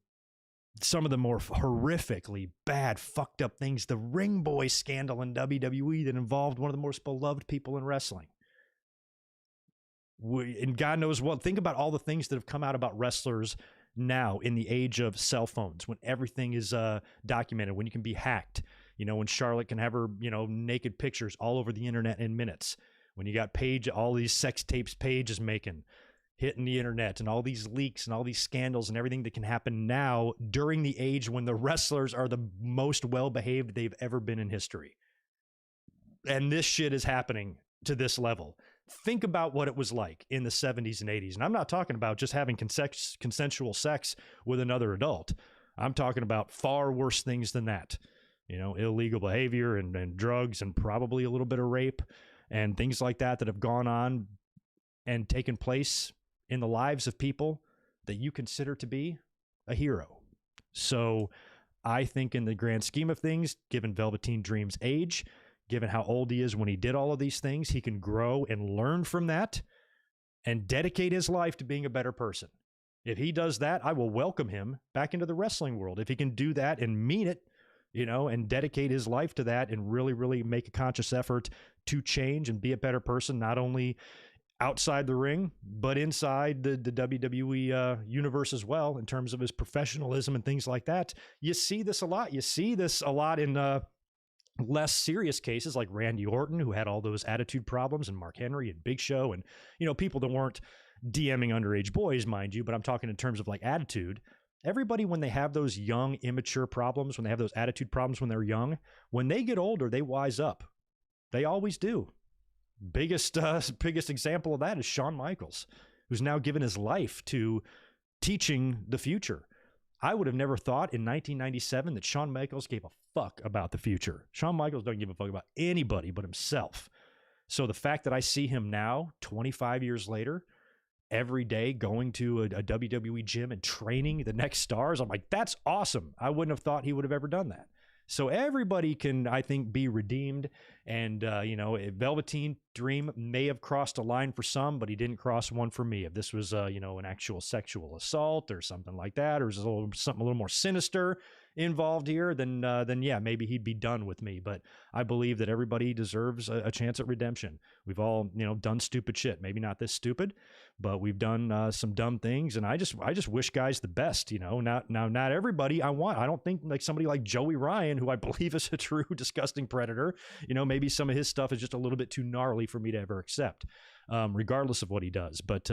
of the more horrifically bad, fucked up things. The Ring Boy scandal in WWE that involved one of the most beloved people in wrestling. And God knows what, think about all the things that have come out about wrestlers now in the age of cell phones, when everything is documented, when you can be hacked, you know, when Charlotte can have her, you know, naked pictures all over the internet in minutes, when you got Paige, all these sex tapes Paige is making, hitting the internet, and all these leaks and all these scandals and everything that can happen now during the age when the wrestlers are the most well-behaved they've ever been in history. And this shit is happening to this level. Think about what it was like in the 70s and 80s. And I'm not talking about just having consensual sex with another adult. I'm talking about far worse things than that. You know, illegal behavior and drugs and probably a little bit of rape and things like that that have gone on and taken place in the lives of people that you consider to be a hero. So I think in the grand scheme of things, given Velveteen Dream's age, given how old he is when he did all of these things, he can grow and learn from that and dedicate his life to being a better person. If he does that, I will welcome him back into the wrestling world. If he can do that and mean it, you know, and dedicate his life to that and really, really make a conscious effort to change and be a better person, not only outside the ring, but inside the WWE universe as well, in terms of his professionalism and things like that. You see this a lot. You see this a lot in less serious cases like Randy Orton, who had all those attitude problems, and Mark Henry and Big Show, and, you know, people that weren't DMing underage boys, mind you, but I'm talking in terms of like attitude. Everybody, when they have those young, immature problems, when they have those attitude problems when they're young, when they get older, they wise up. They always do. Biggest example of that is Shawn Michaels. who's now given his life to teaching the future. I would have never thought in 1997 that Shawn Michaels gave a fuck about the future. Shawn Michaels doesn't give a fuck about anybody but himself. So the fact that I see him now, 25 years later, every day going to a WWE gym and training the next stars, I'm like, that's awesome. I wouldn't have thought he would have ever done that. So everybody can, I think, be redeemed. And, Velveteen Dream may have crossed a line for some, but he didn't cross one for me. If this was, an actual sexual assault or something like that, or something a little more sinister involved here, then yeah, maybe he'd be done with me. But I believe that everybody deserves a chance at redemption. We've all, done stupid shit. Maybe not this stupid, but we've done some dumb things. And I just wish guys the best, not everybody I don't think like somebody like Joey Ryan, who I believe is a true disgusting predator, maybe some of his stuff is just a little bit too gnarly for me to ever accept, regardless of what he does. But,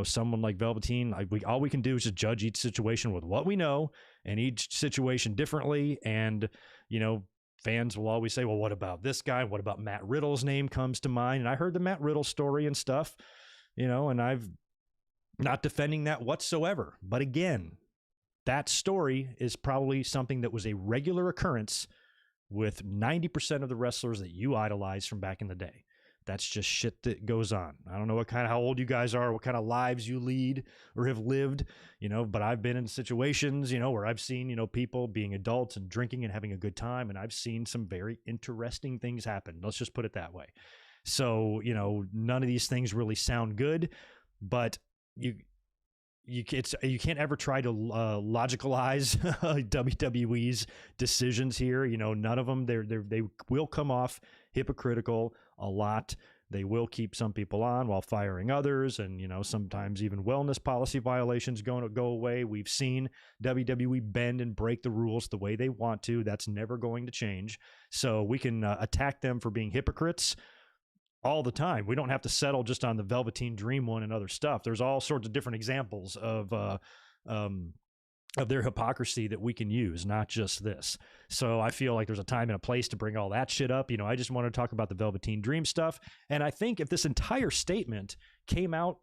someone like Velveteen, all we can do is just judge each situation with what we know and each situation differently. And, fans will always say, well, what about this guy? What about Matt Riddle's name comes to mind? And I heard the Matt Riddle story and stuff, and I've not defending that whatsoever. But again, that story is probably something that was a regular occurrence with 90% of the wrestlers that you idolize from back in the day. That's just shit that goes on. I don't know how old you guys are, what kind of lives you lead or have lived, but I've been in situations, where I've seen, people being adults and drinking and having a good time. And I've seen some very interesting things happen. Let's just put it that way. So, none of these things really sound good, but you can't ever try to logicalize WWE's decisions here. None of them, they will come off hypocritical a lot. They will keep some people on while firing others, and sometimes even wellness policy violations go away. We've seen WWE bend and break the rules the way they want to. That's never going to change. So we can attack them for being hypocrites all the time. We don't have to settle just on the Velveteen Dream one and other stuff. There's all sorts of different examples of their hypocrisy that we can use, not just this. So I feel like there's a time and a place to bring all that shit up. I just want to talk about the Velveteen Dream stuff. And I think if this entire statement came out,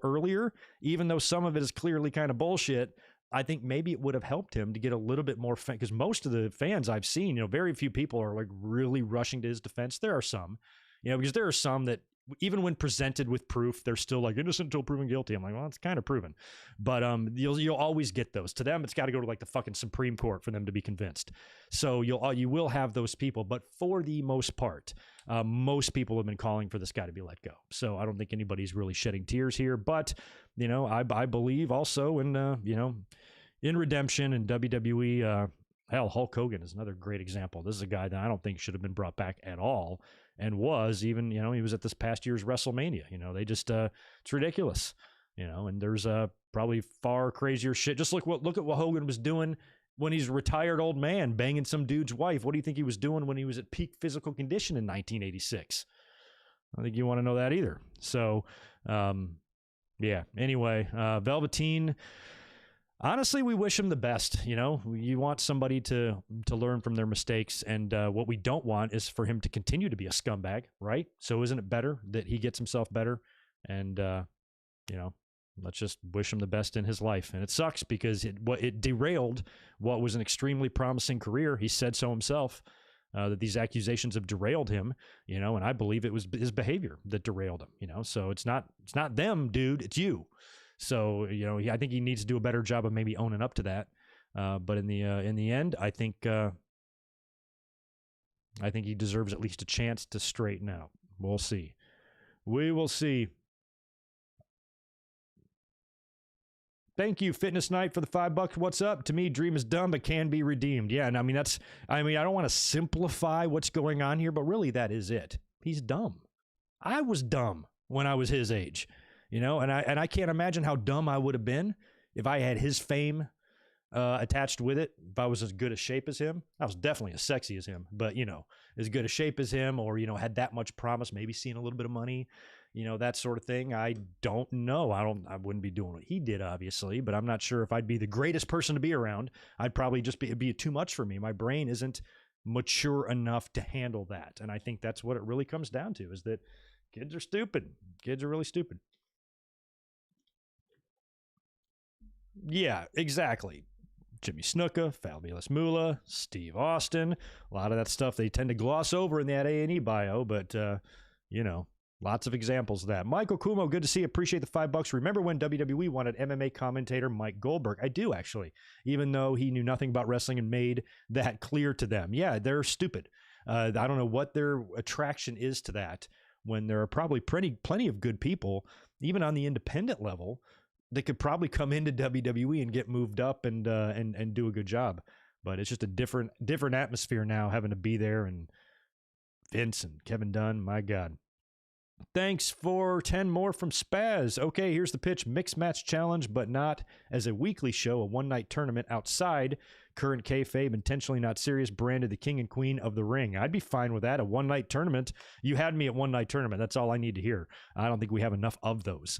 earlier, even though some of it is clearly kind of bullshit, I think maybe it would have helped him to get a little bit more because most of the fans I've seen, very few people are like really rushing to his defense. There are some, because there are some that even when presented with proof, they're still like innocent until proven guilty. I'm like, well, it's kind of proven, but you'll always get those. To them, it's got to go to like the fucking Supreme Court for them to be convinced. So you will have those people, but for the most part, most people have been calling for this guy to be let go. So I don't think anybody's really shedding tears here. But I believe also in in redemption and WWE. Hell, Hulk Hogan is another great example. This is a guy that I don't think should have been brought back at all. And was even, he was at this past year's WrestleMania. They just, it's ridiculous, and there's probably far crazier shit. Just look at what Hogan was doing when he's a retired old man banging some dude's wife. What do you think he was doing when he was at peak physical condition in 1986? I don't think you want to know that either. So, yeah, anyway, Velveteen, honestly, we wish him the best. You want somebody to learn from their mistakes, and what we don't want is for him to continue to be a scumbag, right? So isn't it better that he gets himself better? And let's just wish him the best in his life. And it sucks because it derailed what was an extremely promising career. He said so himself, that these accusations have derailed him. And I believe it was his behavior that derailed him. So it's not them, dude. It's you. So, I think he needs to do a better job of maybe owning up to that. But in the end, I think he deserves at least a chance to straighten out. We'll see. We will see. Thank you, Fitness Night, for the $5. What's up? To me, Dream is dumb, but can be redeemed. Yeah, and I don't want to simplify what's going on here, but really that is it. He's dumb. I was dumb when I was his age. And I can't imagine how dumb I would have been if I had his fame attached with it. If I was as good a shape as him, I was definitely as sexy as him, but as good a shape as him, or had that much promise, maybe seeing a little bit of money, that sort of thing. I don't know. I wouldn't be doing what he did, obviously, but I'm not sure if I'd be the greatest person to be around. I'd probably it'd be too much for me. My brain isn't mature enough to handle that, and I think that's what it really comes down to: is that kids are stupid. Kids are really stupid. Yeah, exactly. Jimmy Snuka, Fabulous Moolah, Steve Austin. A lot of that stuff they tend to gloss over in that A&E bio, but, lots of examples of that. Michael Kumo, good to see you. Appreciate the $5. Remember when WWE wanted MMA commentator Mike Goldberg? I do, actually, even though he knew nothing about wrestling and made that clear to them. Yeah, they're stupid. I don't know what their attraction is to that when there are probably plenty of good people, even on the independent level, that could probably come into WWE and get moved up and do a good job. But it's just a different atmosphere now, having to be there, and Vince and Kevin Dunn, my God. Thanks for 10 more from Spaz. Okay, here's the pitch. Mixed match challenge, but not as a weekly show, a one-night tournament outside current kayfabe, intentionally not serious, branded the king and queen of the ring. I'd be fine with that. A one-night tournament. You had me at one-night tournament. That's all I need to hear. I don't think we have enough of those,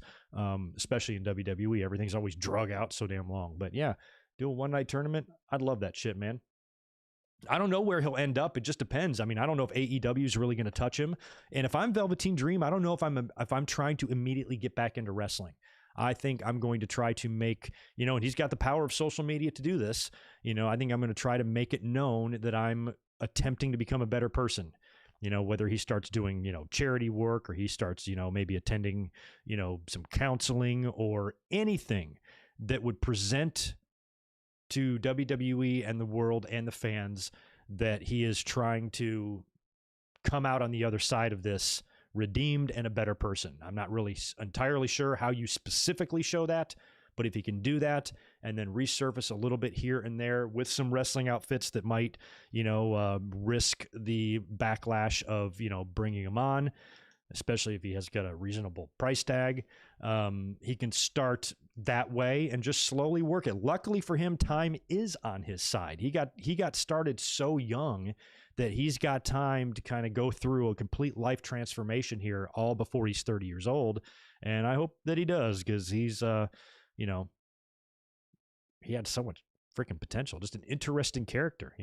especially in WWE. Everything's always drug out so damn long. But yeah, do a one-night tournament. I'd love that shit, man. I don't know where he'll end up. It just depends. I mean, I don't know if AEW is really going to touch him. And if I'm Velveteen Dream, I don't know if I'm trying to immediately get back into wrestling. I think I'm going to try to make, and he's got the power of social media to do this. I think I'm going to try to make it known that I'm attempting to become a better person. Whether he starts doing, charity work, or he starts, maybe attending, some counseling or anything that would present to WWE and the world and the fans that he is trying to come out on the other side of this redeemed and a better person. I'm not really entirely sure how you specifically show that, but if he can do that and then resurface a little bit here and there with some wrestling outfits that might, risk the backlash of, bringing him on, especially if he has got a reasonable price tag, he can start that way and just slowly work it. Luckily for him, time is on his side. He got started so young that he's got time to kind of go through a complete life transformation here all before he's 30 years old. And I hope that he does, because he's, he had so much freaking potential, just an interesting character,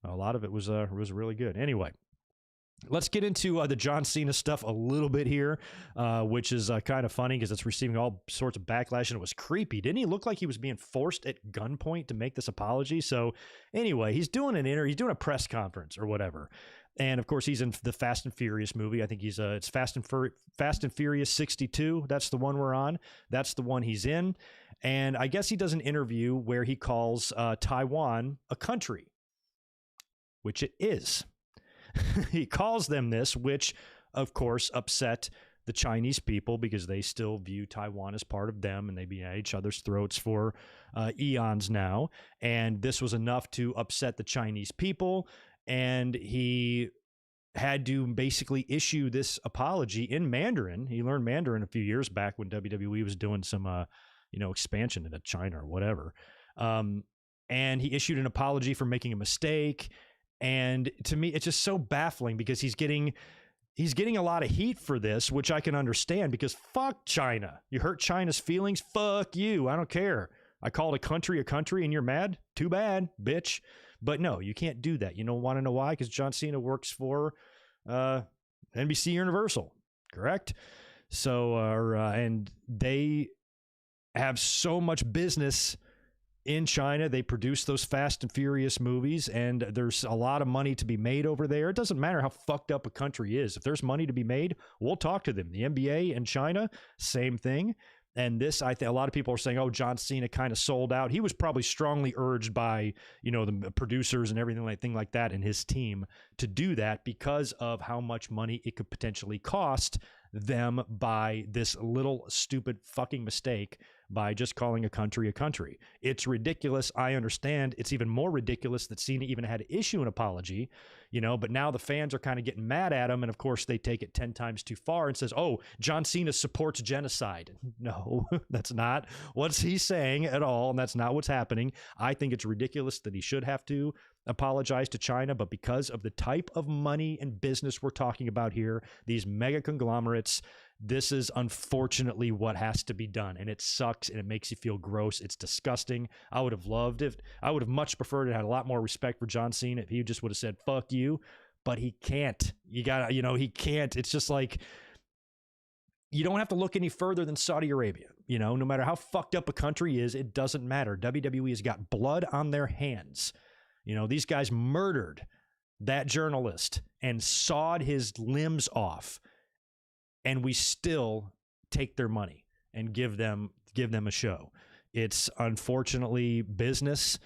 a lot of it was really good. Anyway, let's get into the John Cena stuff a little bit here, which is kind of funny because it's receiving all sorts of backlash, and it was creepy. Didn't he look like he was being forced at gunpoint to make this apology? So anyway, he's doing he's doing a press conference or whatever. And of course, he's in the Fast and Furious movie. I think it's Fast and Furious 62. That's the one we're on. That's the one he's in. And I guess he does an interview where he calls Taiwan a country, which it is. He calls them this, which, of course, upset the Chinese people because they still view Taiwan as part of them, and they've been at each other's throats for eons now. And this was enough to upset the Chinese people, and he had to basically issue this apology in Mandarin. He learned Mandarin a few years back when WWE was doing some, expansion into China or whatever. And he issued an apology for making a mistake. And to me, it's just so baffling because he's getting a lot of heat for this, which I can understand, because fuck China. You hurt China's feelings? Fuck you. I don't care. I called a country and you're mad? Too bad, bitch. But no, you can't do that. You don't want to know why? Because John Cena works for NBC Universal, correct? So, and they have so much business in China. They produce those Fast and Furious movies, and there's a lot of money to be made over there. It doesn't matter how fucked up a country is. If there's money to be made, we'll talk to them. The NBA and China, same thing. And this, I think a lot of people are saying, oh, John Cena kind of sold out. He was probably strongly urged by, the producers and everything like that and his team to do that because of how much money it could potentially cost them by this little stupid fucking mistake by just calling a country a country. It's ridiculous. I understand. It's even more ridiculous that Cena even had to issue an apology, but now the fans are kind of getting mad at him. And of course they take it 10 times too far and says, oh, John Cena supports genocide. No, that's not what he's saying at all. And that's not what's happening. I think it's ridiculous that he should have to apologize to China, but because of the type of money and business we're talking about here, these mega conglomerates, this is unfortunately what has to be done, and it sucks, and it makes you feel gross. It's disgusting. I would have much preferred to have a lot more respect for John Cena if he just would have said, fuck you, but he can't. He can't. It's just like, you don't have to look any further than Saudi Arabia. You know, no matter how fucked up a country is, it doesn't matter. WWE has got blood on their hands. You know, these guys murdered that journalist and sawed his limbs off, and we still take their money and give them a show. It's unfortunately business.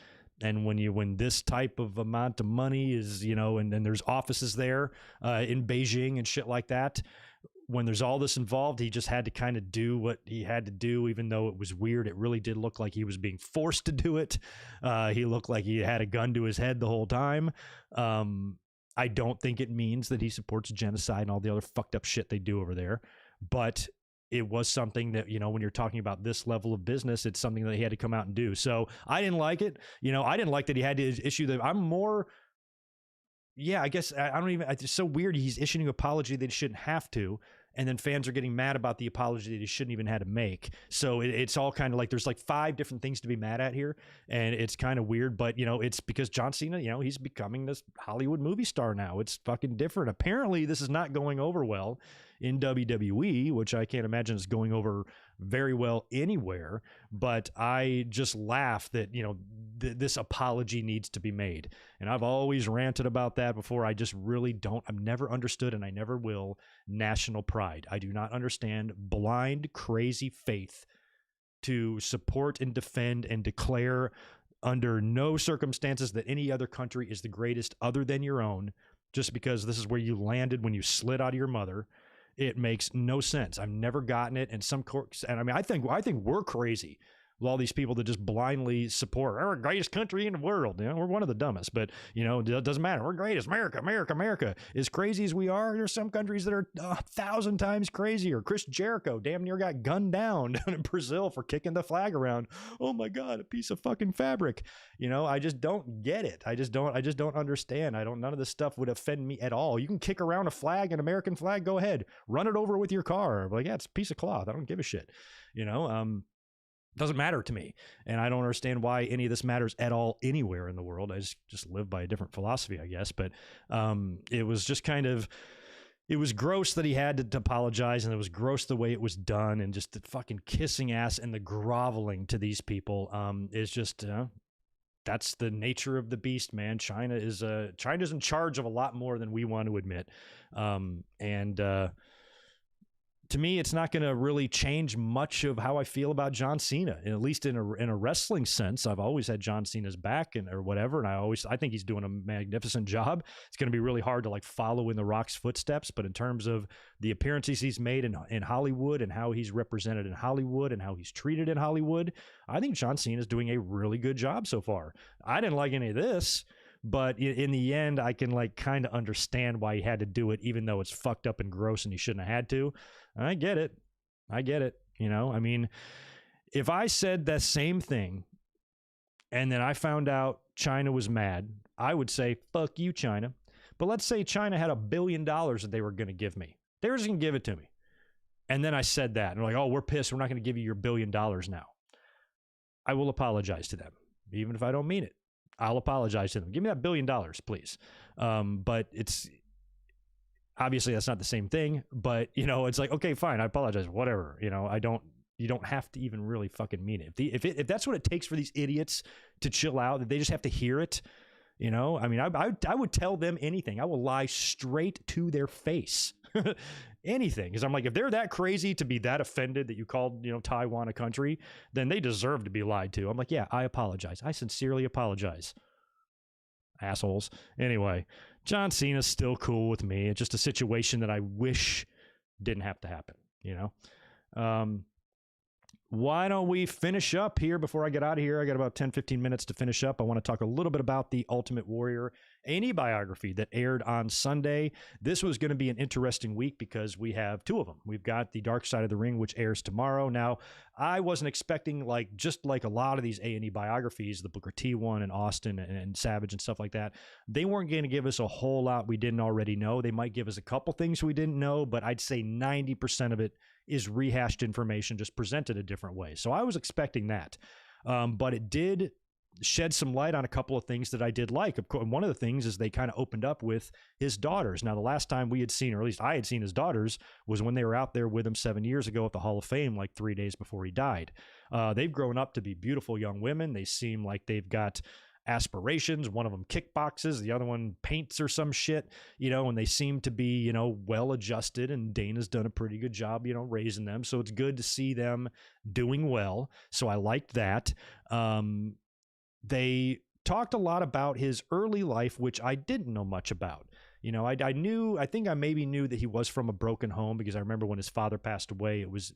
And when this type of amount of money is, you know, and there's offices there in Beijing and shit like that, when there's all this involved, he just had to kind of do what he had to do, even though it was weird. It really did look like he was being forced to do it. He looked like he had a gun to his head the whole time. I don't think it means that he supports genocide and all the other fucked up shit they do over there. But it was something that, you know, when you're talking about this level of business, it's something that he had to come out and do. So I didn't like it. You know, I didn't like that he had to issue the, I'm more, yeah, I guess I don't even, it's so weird. He's issuing an apology that he shouldn't have to. And then fans are getting mad about the apology that he shouldn't even had to make. So it's all kind of like, there's like 5 different things to be mad at here. And it's kind of weird, but you know, it's because John Cena, you know, he's becoming this Hollywood movie star now. It's fucking different. Apparently this is not going over well in WWE, which I can't imagine is going over very well anywhere. But I just laugh that, you know, this apology needs to be made. And I've always ranted about that before. I just really don't, I've never understood, and I never will, national pride. I do not understand blind, crazy faith to support and defend and declare under no circumstances that any other country is the greatest other than your own, just because this is where you landed when you slid out of your mother. It makes no sense. I've never gotten it. And some courts, and I mean, I think we're crazy with all these people that just blindly support we're the greatest country in the world. You know, we're one of the dumbest, but you know, it doesn't matter. We're greatest. America. As crazy as we are, there's some countries that are 1,000 times crazier. Chris Jericho damn near got gunned down in Brazil for kicking the flag around. Oh my God, a piece of fucking fabric. You know, I just don't get it. I just don't understand. None of this stuff would offend me at all. You can kick around a flag, an American flag, go ahead. Run it over with your car. Like, yeah, it's a piece of cloth. I don't give a shit. You know, doesn't matter to me. And I don't understand why any of this matters at all anywhere in the world. I just live by a different philosophy, I guess. But it was just kind of, it was gross that he had to apologize, and it was gross the way it was done, and just the fucking kissing ass and the groveling to these people is just, that's the nature of the beast, man. China's in charge of a lot more than we want to admit. To me, it's not going to really change much of how I feel about John Cena, at least in a wrestling sense. I've always had John Cena's back or whatever, and I think he's doing a magnificent job. It's going to be really hard to like follow in The Rock's footsteps, but in terms of the appearances he's made in Hollywood and how he's represented in Hollywood and how he's treated in Hollywood, I think John Cena is doing a really good job so far. I didn't like any of this, but in the end, I can like kind of understand why he had to do it, even though it's fucked up and gross and he shouldn't have had to. I get it. You know, I mean, if I said that same thing and then I found out China was mad, I would say, fuck you, China. But let's say China had $1 billion that they were going to give me. They were just going to give it to me. And then I said that. And they're like, oh, we're pissed. We're not going to give you your $1 billion now. I will apologize to them, even if I don't mean it. I'll apologize to them. Give me that $1 billion, please. But it's... Obviously, that's not the same thing, but, you know, it's like, okay, fine, I apologize, whatever. You know, you don't have to even really fucking mean it. If that's what it takes for these idiots to chill out, that they just have to hear it, you know, I mean, I would tell them anything. I will lie straight to their face. Anything. Because I'm like, if they're that crazy to be that offended that you called, you know, Taiwan a country, then they deserve to be lied to. I'm like, yeah, I apologize. I sincerely apologize. Assholes. Anyway, John Cena's still cool with me. It's just a situation that I wish didn't have to happen, you know? Why don't we finish up here before I get out of here? I got about 10, 15 minutes to finish up. I want to talk a little bit about the Ultimate Warrior A&E biography that aired on Sunday. This was going to be an interesting week because we have 2 of them. We've got the Dark Side of the Ring, which airs tomorrow. Now, I wasn't expecting, just like a lot of these A&E biographies, the Booker T one and Austin and Savage and stuff like that, they weren't going to give us a whole lot we didn't already know. They might give us a couple things we didn't know, but I'd say 90% of it is rehashed information just presented a different way. So I was expecting that. But it did shed some light on a couple of things that I did like. Of course, one of the things is they kind of opened up with his daughters. Now, the last time we had seen, or at least I had seen his daughters, was when they were out there with him 7 years ago at the Hall of Fame, like 3 days before he died. They've grown up to be beautiful young women. They seem like they've got aspirations. One of them kickboxes, the other one paints or some shit, and they seem to be, well adjusted, and Dana's done a pretty good job, raising them. So it's good to see them doing well. So I liked that. They talked a lot about his early life, which I didn't know much about. I think I maybe knew that he was from a broken home, because I remember when his father passed away, it was,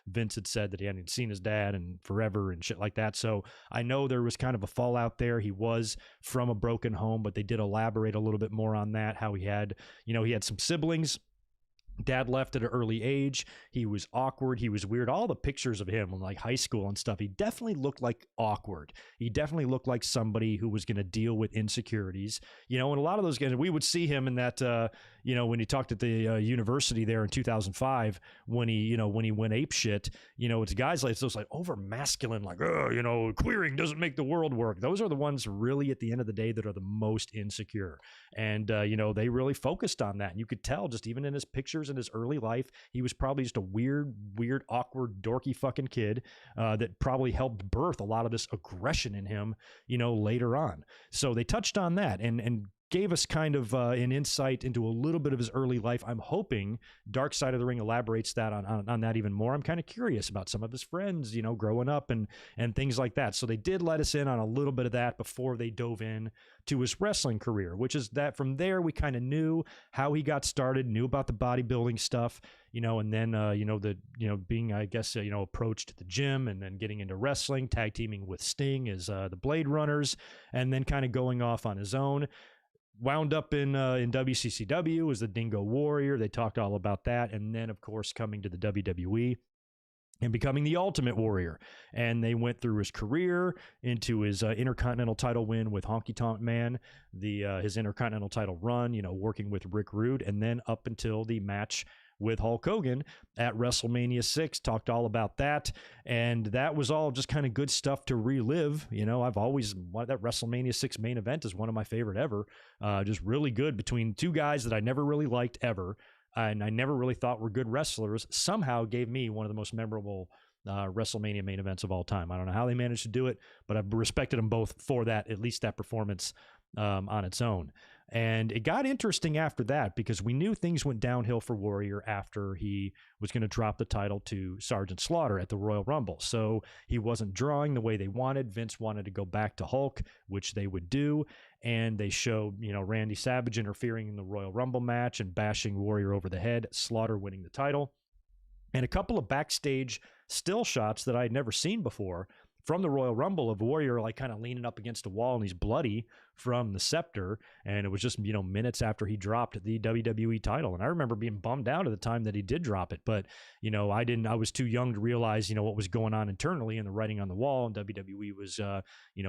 Vince had said that he hadn't seen his dad in forever and shit like that. So I know there was kind of a fallout there. He was from a broken home, but they did elaborate a little bit more on that, how he had some siblings. Dad left at an early age. He was awkward. He was weird. All the pictures of him in like high school and stuff, he definitely looked like awkward. He definitely looked like somebody who was going to deal with insecurities. And a lot of those guys, we would see him in that, when he talked at the university there in 2005, when he went ape shit, it's guys like those, like over masculine, like, queering doesn't make the world work. Those are the ones really at the end of the day that are the most insecure. And, they really focused on that. And you could tell just even in his pictures in his early life, he was probably just a weird, awkward, dorky fucking kid that probably helped birth a lot of this aggression in him, later on. So they touched on that and gave us kind of an insight into a little bit of his early life. I'm hoping Dark Side of the Ring elaborates that on that even more. I'm kind of curious about some of his friends, growing up and things like that. So they did let us in on a little bit of that before they dove in to his wrestling career, which is that from there we kind of knew how he got started, knew about the bodybuilding stuff, and then, being, I guess, approached at the gym and then getting into wrestling, tag teaming with Sting as the Blade Runners, and then kind of going off on his own. Wound up in WCCW as the Dingo Warrior. They talked all about that. And then, of course, coming to the WWE and becoming the Ultimate Warrior. And they went through his career into his Intercontinental title win with Honky Tonk Man, his Intercontinental title run, working with Rick Rude, and then up until the match with Hulk Hogan at WrestleMania 6, talked all about that. And that was all just kind of good stuff to relive. I've always wanted that WrestleMania 6 main event is one of my favorite ever. Just really good between two guys that I never really liked ever. And I never really thought were good wrestlers. Somehow gave me one of the most memorable WrestleMania main events of all time. I don't know how they managed to do it, but I've respected them both for that, at least that performance on its own. And it got interesting after that, because we knew things went downhill for Warrior after he was going to drop the title to Sergeant Slaughter at the Royal Rumble. So he wasn't drawing the way they wanted. Vince wanted to go back to Hulk, which they would do. And they showed, Randy Savage interfering in the Royal Rumble match and bashing Warrior over the head, Slaughter winning the title. And a couple of backstage still shots that I had never seen before from the Royal Rumble of Warrior, like kind of leaning up against a wall, and he's bloody from the scepter. And it was just, minutes after he dropped the WWE title. And I remember being bummed out at the time that he did drop it. But, I was too young to realize, what was going on internally in the writing on the wall. And WWE was,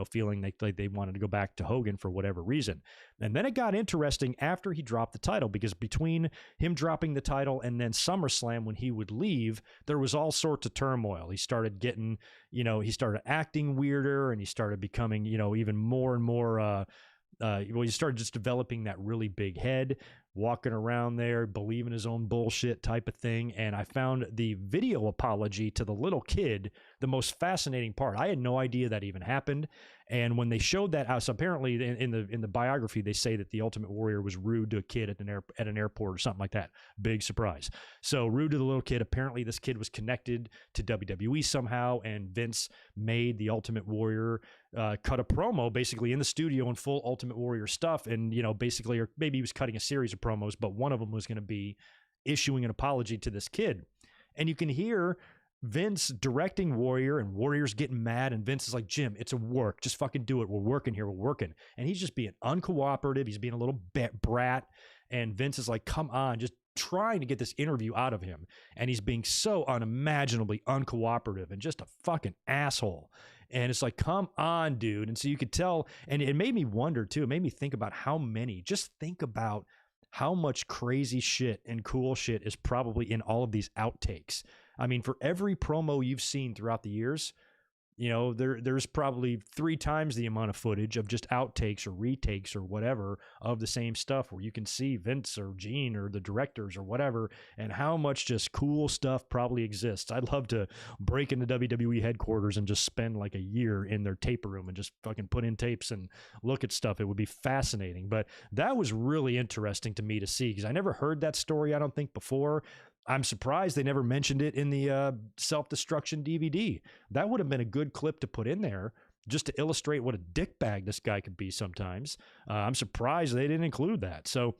feeling like they wanted to go back to Hogan for whatever reason. And then it got interesting after he dropped the title, because between him dropping the title and then SummerSlam when he would leave, there was all sorts of turmoil. He started getting, he started acting weirder, and he started becoming, even more and more, he started just developing that really big head, walking around there, believing his own bullshit type of thing. And I found the video apology to the little kid the most fascinating part. I had no idea that even happened. And when they showed that house, apparently in the biography, they say that the Ultimate Warrior was rude to a kid at an airport or something like that. Big surprise. So rude to the little kid. Apparently this kid was connected to WWE somehow, and Vince made the Ultimate Warrior cut a promo basically in the studio in full Ultimate Warrior stuff. And, basically, or maybe he was cutting a series of promos, but one of them was going to be issuing an apology to this kid. And you can hear Vince directing Warrior, and Warrior's getting mad, and Vince is like, Jim, it's a work. Just fucking do it. We're working here. We're working. And he's just being uncooperative. He's being a little brat. And Vince is like, come on, just trying to get this interview out of him. And he's being so unimaginably uncooperative and just a fucking asshole. And it's like, come on, dude. And so you could tell, and it made me wonder too. It made me think about think about how much crazy shit and cool shit is probably in all of these outtakes. I mean, for every promo you've seen throughout the years, there's probably 3 times the amount of footage of just outtakes or retakes or whatever of the same stuff where you can see Vince or Gene or the directors or whatever, and how much just cool stuff probably exists. I'd love to break into WWE headquarters and just spend like a year in their tape room and just fucking put in tapes and look at stuff. It would be fascinating. But that was really interesting to me to see, because I never heard that story, I don't think, before. I'm surprised they never mentioned it in the self-destruction DVD. That would have been a good clip to put in there just to illustrate what a dickbag this guy could be sometimes. I'm surprised they didn't include that. So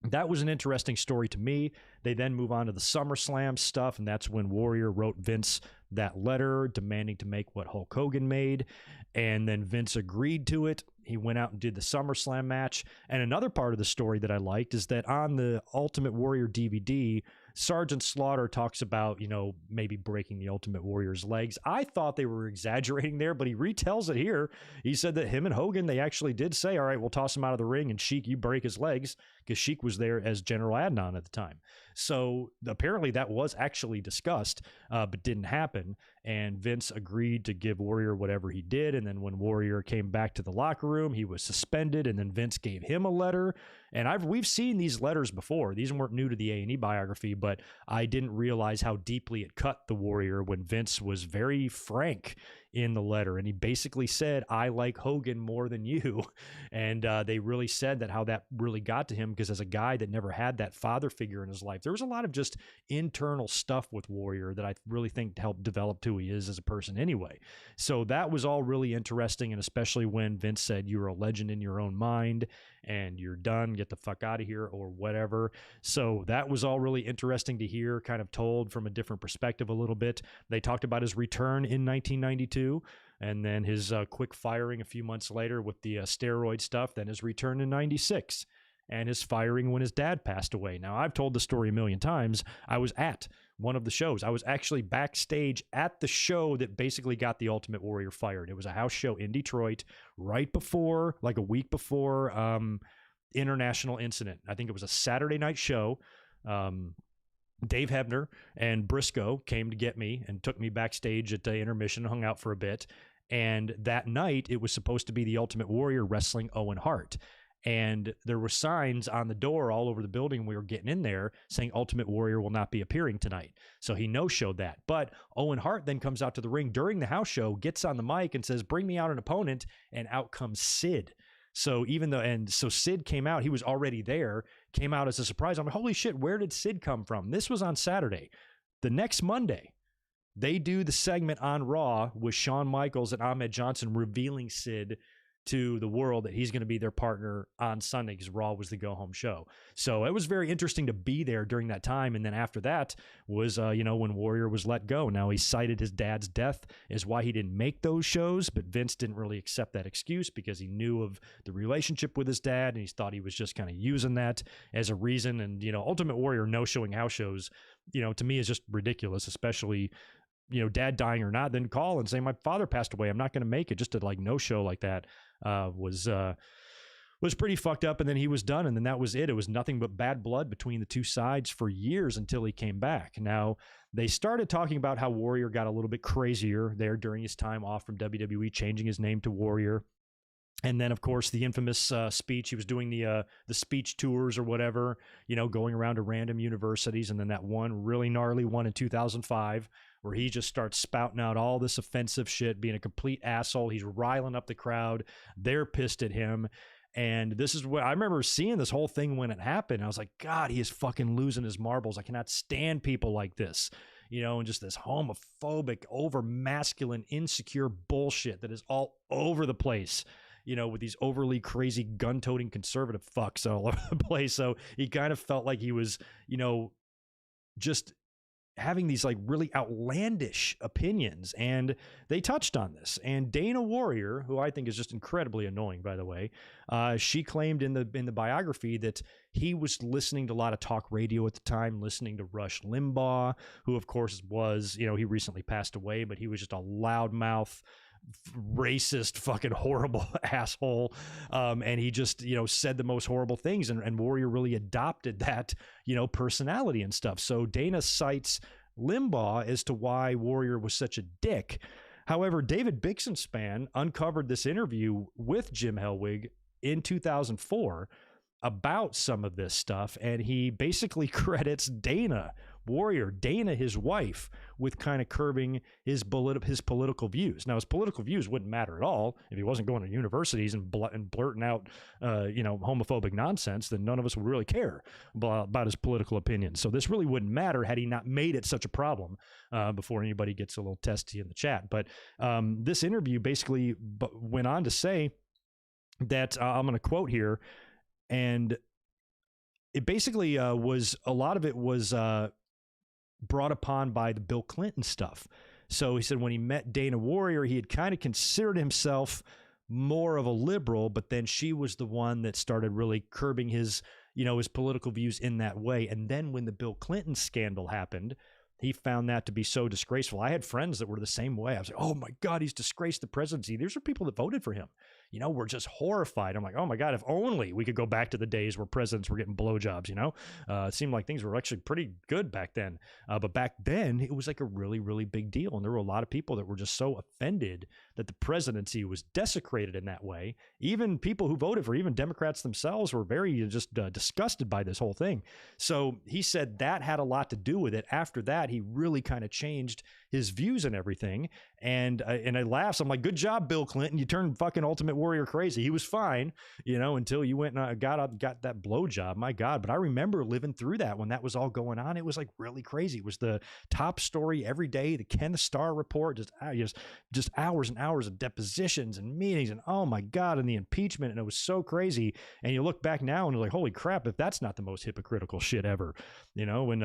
that was an interesting story to me. They then move on to the SummerSlam stuff, and that's when Warrior wrote Vince that letter demanding to make what Hulk Hogan made, and then Vince agreed to it. He went out and did the SummerSlam match. And another part of the story that I liked is that on the Ultimate Warrior DVD, Sergeant Slaughter talks about, maybe breaking the Ultimate Warrior's legs. I thought they were exaggerating there, but he retells it here. He said that him and Hogan, they actually did say, all right, we'll toss him out of the ring, and Sheik, you break his legs, because Sheik was there as General Adnan at the time. So apparently that was actually discussed, but didn't happen. And Vince agreed to give Warrior whatever he did. And then when Warrior came back to the locker room, he was suspended. And then Vince gave him a letter. And we've seen these letters before. These weren't new to the A&E biography, but I didn't realize how deeply it cut the Warrior when Vince was very frank in the letter. And he basically said, I like Hogan more than you. And they really said that how that really got to him, because as a guy that never had that father figure in his life, there was a lot of just internal stuff with Warrior that I really think helped develop who he is as a person anyway. So that was all really interesting. And especially when Vince said, you're a legend in your own mind and you're done, get the fuck out of here or whatever. So that was all really interesting to hear, kind of told from a different perspective a little bit. They talked about his return in 1992 and then his quick firing a few months later with the steroid stuff, then his return in 96 and his firing when his dad passed away. Now, I've told the story a million times. I was at one of the shows. I was actually backstage at the show that basically got the Ultimate Warrior fired. It was a house show in Detroit right before, like a week before International Incident. I think it was a Saturday night show. Dave Hebner and Briscoe came to get me and took me backstage at the intermission, hung out for a bit. And that night, it was supposed to be the Ultimate Warrior wrestling Owen Hart. And there were signs on the door all over the building. We were getting in there saying Ultimate Warrior will not be appearing tonight. So he no-showed that. But Owen Hart then comes out to the ring during the house show, gets on the mic and says, bring me out an opponent. And out comes Sid. So Sid came out, he was already there, came out as a surprise. I'm like, holy shit, where did Sid come from? This was on Saturday. The next Monday, they do the segment on Raw with Shawn Michaels and Ahmed Johnson revealing Sid to the world that he's going to be their partner on Sunday, because Raw was the go-home show. So it was very interesting to be there during that time. And then after that was, when Warrior was let go. Now, he cited his dad's death as why he didn't make those shows, but Vince didn't really accept that excuse because he knew of the relationship with his dad, and he thought he was just kind of using that as a reason. And, Ultimate Warrior no-showing house shows, to me is just ridiculous, especially dad dying or not, then call and say, my father passed away, I'm not going to make it. Just to no show like that was pretty fucked up. And then he was done. And then that was it. It was nothing but bad blood between the two sides for years until he came back. Now, they started talking about how Warrior got a little bit crazier there during his time off from WWE, changing his name to Warrior. And then, of course, the infamous speech. He was doing the speech tours or whatever, going around to random universities. And then that one really gnarly one in 2005 where he just starts spouting out all this offensive shit, being a complete asshole. He's riling up the crowd. They're pissed at him. And this is what I remember seeing this whole thing when it happened. I was like, God, he is fucking losing his marbles. I cannot stand people like this. And just this homophobic, over masculine, insecure bullshit that is all over the place. With these overly crazy gun-toting conservative fucks all over the place. So he kind of felt like he was, just having these really outlandish opinions. And they touched on this. And Dana Warrior, who I think is just incredibly annoying, by the way, she claimed in the biography that he was listening to a lot of talk radio at the time, listening to Rush Limbaugh, who of course was, he recently passed away, but he was just a loudmouth, racist, fucking horrible asshole. And he just, said the most horrible things, and Warrior really adopted that, personality and stuff. So Dana cites Limbaugh as to why Warrior was such a dick. However, David Bixenspan uncovered this interview with Jim Hellwig in 2004 about some of this stuff, and he basically credits Dana, his wife, with kind of curbing his political views. Now, his political views wouldn't matter at all if he wasn't going to universities and blurting out, homophobic nonsense. Then none of us would really care about his political opinions. So this really wouldn't matter had he not made it such a problem. Before anybody gets a little testy in the chat, but this interview basically went on to say that I'm going to quote here, and it basically was a lot of it was brought upon by the Bill Clinton stuff. So he said when he met Dana Warrior, he had kind of considered himself more of a liberal, but then she was the one that started really curbing his political views in that way. And then when the Bill Clinton scandal happened, he found that to be so disgraceful. I had friends that were the same way. I was like, oh my God, he's disgraced the presidency. These are people that voted for him. We're just horrified. I'm like, oh my God, if only we could go back to the days where presidents were getting blowjobs, It seemed like things were actually pretty good back then. But back then, it was like a really, really big deal. And there were a lot of people that were just so offended that the presidency was desecrated in that way. Even people who voted for, even Democrats themselves, were very just disgusted by this whole thing. So he said that had a lot to do with it. After that, he really kind of changed his views and everything. And I laughed. I'm like, good job, Bill Clinton. You turned fucking Ultimate Warrior crazy. He was fine, until you went and got that blowjob. My God. But I remember living through that when that was all going on. It was like really crazy. It was the top story every day. The Ken the Star report, just hours and hours of depositions and meetings, and oh my God, and the impeachment. And it was so crazy. And you look back now and you're like, holy crap, if that's not the most hypocritical shit ever, when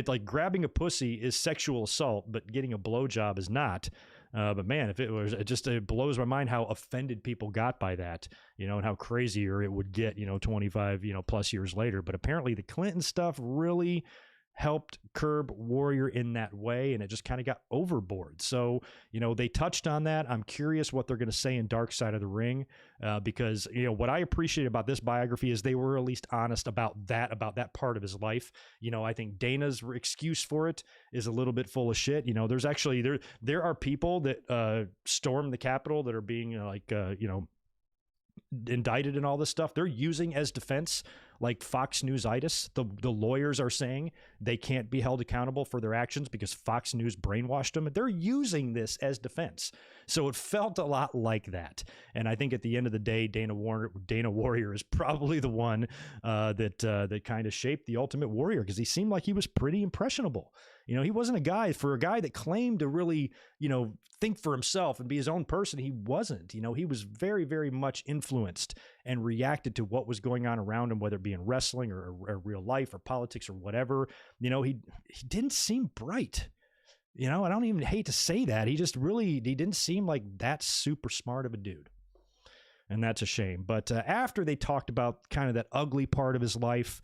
like grabbing a pussy is sexual assault, but getting a blowjob is not. But man, if it blows my mind how offended people got by that, and how crazier it would get, 25, plus years later. But apparently the Clinton stuff really helped curb Warrior in that way, and it just kind of got overboard. So, they touched on that. I'm curious what they're going to say in Dark Side of the Ring, because, what I appreciate about this biography is they were at least honest about that part of his life. I think Dana's excuse for it is a little bit full of shit. There's actually, there are people that stormed the Capitol that are being indicted and all this stuff. They're using as defense like Fox News-itis. The lawyers are saying they can't be held accountable for their actions because Fox News brainwashed them. They're using this as defense. So it felt a lot like that. And I think at the end of the day, Dana Warrior is probably the one that kind of shaped the Ultimate Warrior, because he seemed like he was pretty impressionable. He wasn't a guy that claimed to really, think for himself and be his own person. He wasn't. He was very, very much influenced and reacted to what was going on around him, whether it be in wrestling or real life or politics or whatever. He didn't seem bright. I don't even hate to say that. He didn't seem like that super smart of a dude. And that's a shame. But after they talked about kind of that ugly part of his life,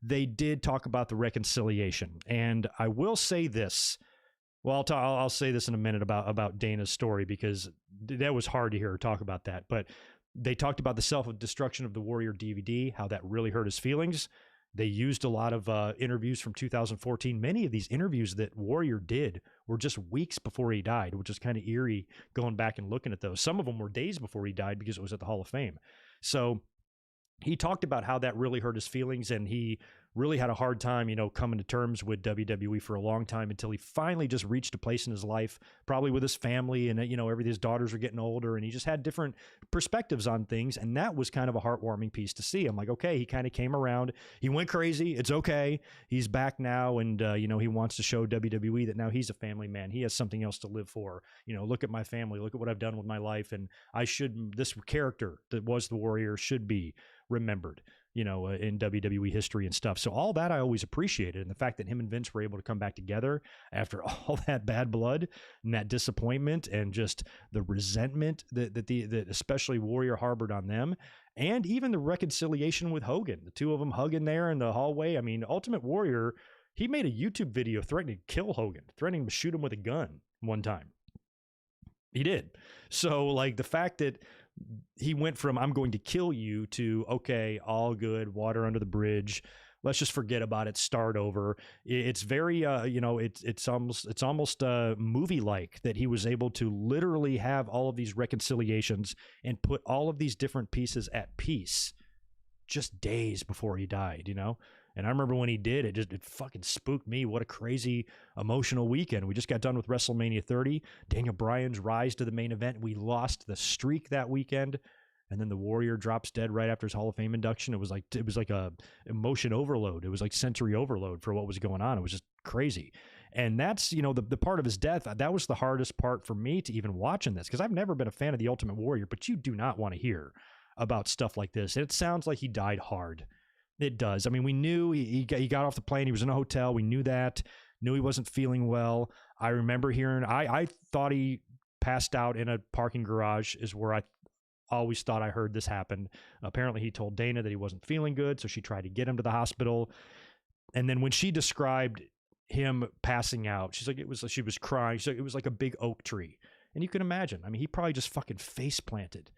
they did talk about the reconciliation. And I will say this. Well, I'll say this in a minute about Dana's story, because that was hard to hear her talk about that. But they talked about the self-destruction of the Warrior DVD, how that really hurt his feelings. They used a lot of interviews from 2014. Many of these interviews that Warrior did were just weeks before he died, which is kind of eerie going back and looking at those. Some of them were days before he died because it was at the Hall of Fame. So he talked about how that really hurt his feelings, and he really had a hard time, coming to terms with WWE for a long time, until he finally just reached a place in his life, probably with his family, and, his daughters are getting older, and he just had different perspectives on things. And that was kind of a heartwarming piece to see. I'm like, okay, he kind of came around. He went crazy. It's okay. He's back now. And, he wants to show WWE that now he's a family man. He has something else to live for. Look at my family. Look at what I've done with my life. And this character that was the Warrior should be remembered, in WWE history and stuff. So all that I always appreciated. And the fact that him and Vince were able to come back together after all that bad blood and that disappointment and just the resentment that especially Warrior harbored on them, and even the reconciliation with Hogan, the two of them hugging there in the hallway. I mean, Ultimate Warrior, he made a YouTube video threatening to kill Hogan, threatening to shoot him with a gun one time. He did. So like the fact that he went from "I'm going to kill you" to "okay, all good, water under the bridge, let's just forget about it, start over. It's very it's almost movie like that he was able to literally have all of these reconciliations and put all of these different pieces at peace just days before he died, And I remember when he did, it fucking spooked me. What a crazy emotional weekend. We just got done with WrestleMania 30, Daniel Bryan's rise to the main event. We lost the streak that weekend. And then the Warrior drops dead right after his Hall of Fame induction. It was like a emotion overload. It was like sensory overload for what was going on. It was just crazy. And that's, the part of his death, that was the hardest part for me to even watching this, because I've never been a fan of the Ultimate Warrior, but you do not want to hear about stuff like this. It sounds like he died hard. It does. I mean, we knew he got off the plane. He was in a hotel. We knew that. Knew he wasn't feeling well. I remember hearing, I thought he passed out in a parking garage is where I always thought I heard this happen. Apparently he told Dana that he wasn't feeling good, so she tried to get him to the hospital. And then when she described him passing out, she's like, she was crying. She's like, it was like a big oak tree. And you can imagine, I mean, he probably just fucking face planted,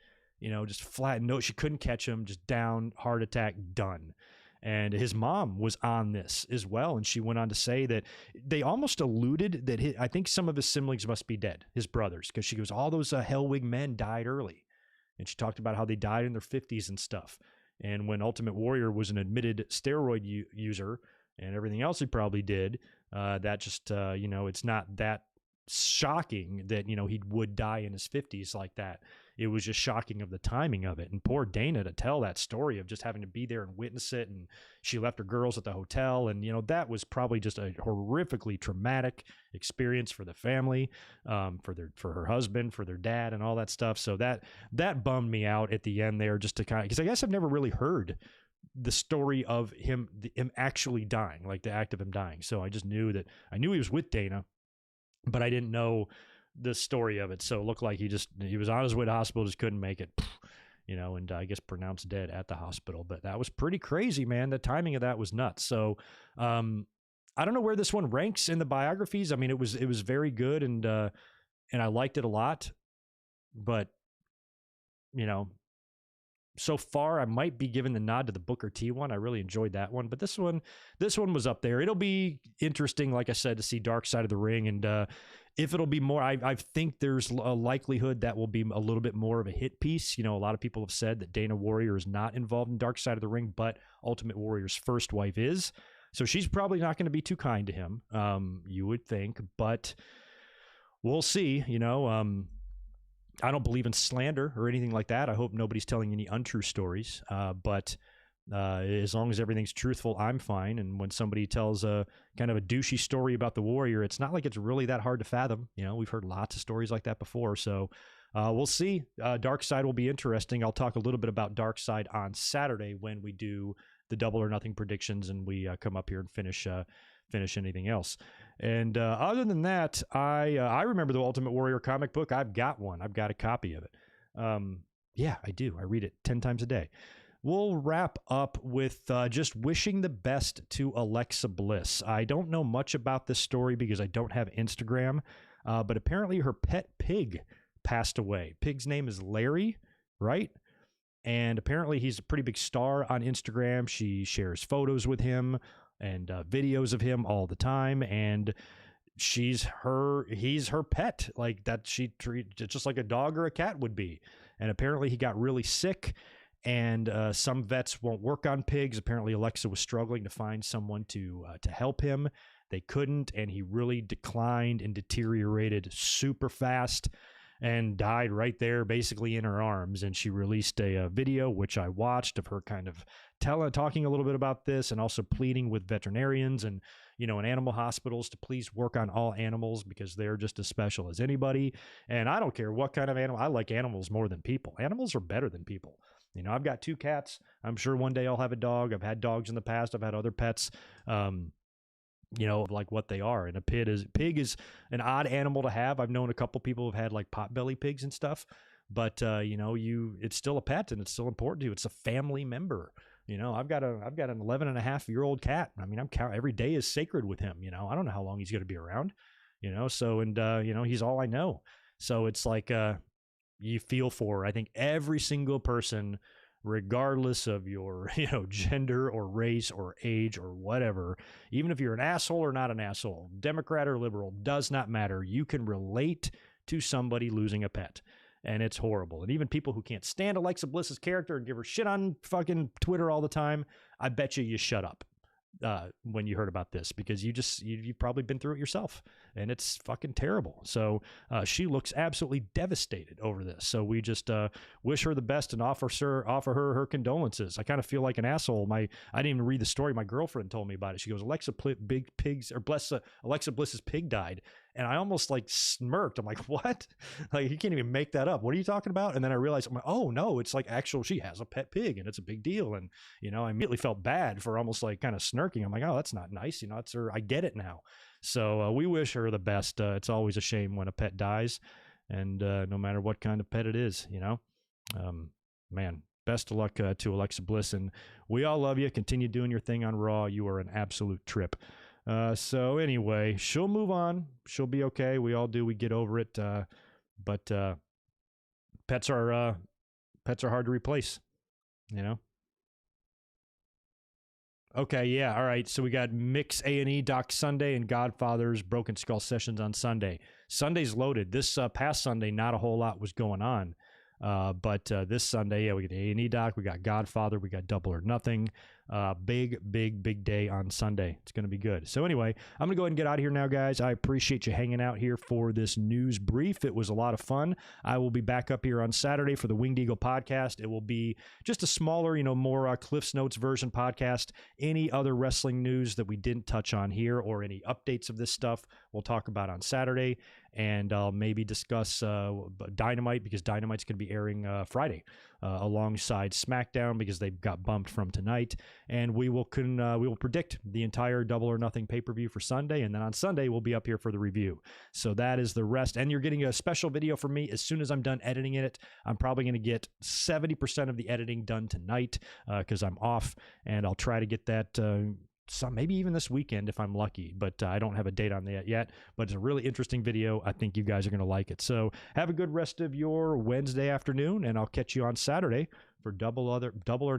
just flat. No, she couldn't catch him, just down, heart attack, done. And his mom was on this as well. And she went on to say that they almost alluded that I think some of his siblings must be dead, his brothers, because she goes, all those Hellwig men died early. And she talked about how they died in their 50s and stuff. And when Ultimate Warrior was an admitted steroid user and everything else he probably did, that just, it's not that shocking that, he would die in his 50s like that. It was just shocking of the timing of it. And poor Dana to tell that story of just having to be there and witness it. And she left her girls at the hotel. And, that was probably just a horrifically traumatic experience for the family, for her husband, for their dad and all that stuff. So that bummed me out at the end there, just to kind of, because I guess I've never really heard the story of him actually dying, like the act of him dying. So I just knew he was with Dana, but I didn't know the story of it. So it looked like he was on his way to hospital, just couldn't make it, and I guess pronounced dead at the hospital. But that was pretty crazy, man. The timing of that was nuts. So I don't know where this one ranks in the biographies. I mean, it was very good, and I liked it a lot, but so far I might be giving the nod to the Booker T one. I really enjoyed that one, but this one was up there. It'll be interesting, like I said, to see Dark Side of the Ring, and if it'll be more, I think there's a likelihood that will be a little bit more of a hit piece. A lot of people have said that Dana Warrior is not involved in Dark Side of the Ring, but Ultimate Warrior's first wife is. So she's probably not going to be too kind to him, you would think, but we'll see. I don't believe in slander or anything like that. I hope nobody's telling any untrue stories, but as long as everything's truthful, I'm fine. And when somebody tells a kind of a douchey story about the Warrior, it's not like it's really that hard to fathom. We've heard lots of stories like that before. So we'll see. Dark Side will be interesting. I'll talk a little bit about Dark Side on Saturday when we do the Double or Nothing predictions and we come up here and finish anything else. And other than that, I remember the Ultimate Warrior comic book. I've got one. I've got a copy of it. Yeah, I do. I read it 10 times a day. We'll wrap up with just wishing the best to Alexa Bliss. I don't know much about this story because I don't have Instagram, but apparently her pet pig passed away. Pig's name is Larry, right? And apparently he's a pretty big star on Instagram. She shares photos with him and videos of him all the time. And he's her pet, like that she treats just like a dog or a cat would be. And apparently he got really sick, and some vets won't work on pigs. Apparently Alexa was struggling to find someone to help him. They couldn't, and he really declined and deteriorated super fast and died right there, basically in her arms. And she released a video, which I watched, of her kind of talking a little bit about this, and also pleading with veterinarians and, and animal hospitals to please work on all animals because they're just as special as anybody. And I don't care what kind of animal. I like animals more than people. Animals are better than people. I've got 2 cats. I'm sure one day I'll have a dog. I've had dogs in the past. I've had other pets. Like what they are. And a pig is an odd animal to have. I've known a couple people who've had like potbelly pigs and stuff, but it's still a pet, and it's still important to you. It's a family member. I've got an 11.5-year-old cat. I mean, every day is sacred with him. I don't know how long he's going to be around, so, and he's all I know. So it's like, you feel for, I think, every single person regardless of your, gender or race or age or whatever. Even if you're an asshole or not an asshole, Democrat or liberal, does not matter. You can relate to somebody losing a pet. And it's horrible. And even people who can't stand Alexa Bliss's character and give her shit on fucking Twitter all the time, I bet you shut up when you heard about this, because you've probably been through it yourself, and it's fucking terrible. So she looks absolutely devastated over this. So we just wish her the best and offer her condolences. I kind of feel like an asshole. I didn't even read the story. My girlfriend told me about it. She goes, Alexa Bliss's pig died. And I almost like smirked. I'm like, what? Like, you can't even make that up. What are you talking about? And then I realized, I'm like, oh no, it's like she has a pet pig and it's a big deal. And, I immediately felt bad for almost like kind of smirking. I'm like, oh, that's not nice. It's her. I get it now. So we wish her the best. It's always a shame when a pet dies, and no matter what kind of pet it is, man, best of luck to Alexa Bliss. And we all love you. Continue doing your thing on Raw. You are an absolute trip. So anyway, she'll move on. She'll be okay. We all do. We get over it. But pets are hard to replace, Okay, yeah, all right. So we got Mix A&E Doc Sunday and Godfather's Broken Skull Sessions on Sunday. Sunday's loaded. This past Sunday, not a whole lot was going on. But this Sunday, yeah, we got A&E Doc, we got Godfather, we got Double or Nothing. Big day on Sunday. It's going to be good. So anyway, I'm going to go ahead and get out of here now, guys. I appreciate you hanging out here for this news brief. It was a lot of fun. I will be back up here on Saturday for the Winged Eagle podcast. It will be just a smaller, more Cliff's Notes version podcast. Any other wrestling news that we didn't touch on here or any updates of this stuff, we'll talk about on Saturday. And I'll maybe discuss Dynamite, because Dynamite's going to be airing Friday alongside SmackDown, because they got bumped from tonight. And we will predict the entire Double or Nothing pay-per-view for Sunday, and then on Sunday we'll be up here for the review. So that is the rest, and you're getting a special video from me as soon as I'm done editing it. I'm probably going to get 70% of the editing done tonight because I'm off, and I'll try to get that maybe even this weekend if I'm lucky, but I don't have a date on that yet. But it's a really interesting video. I think you guys are going to like it. So have a good rest of your Wednesday afternoon, and I'll catch you on Saturday for Double or Nothing.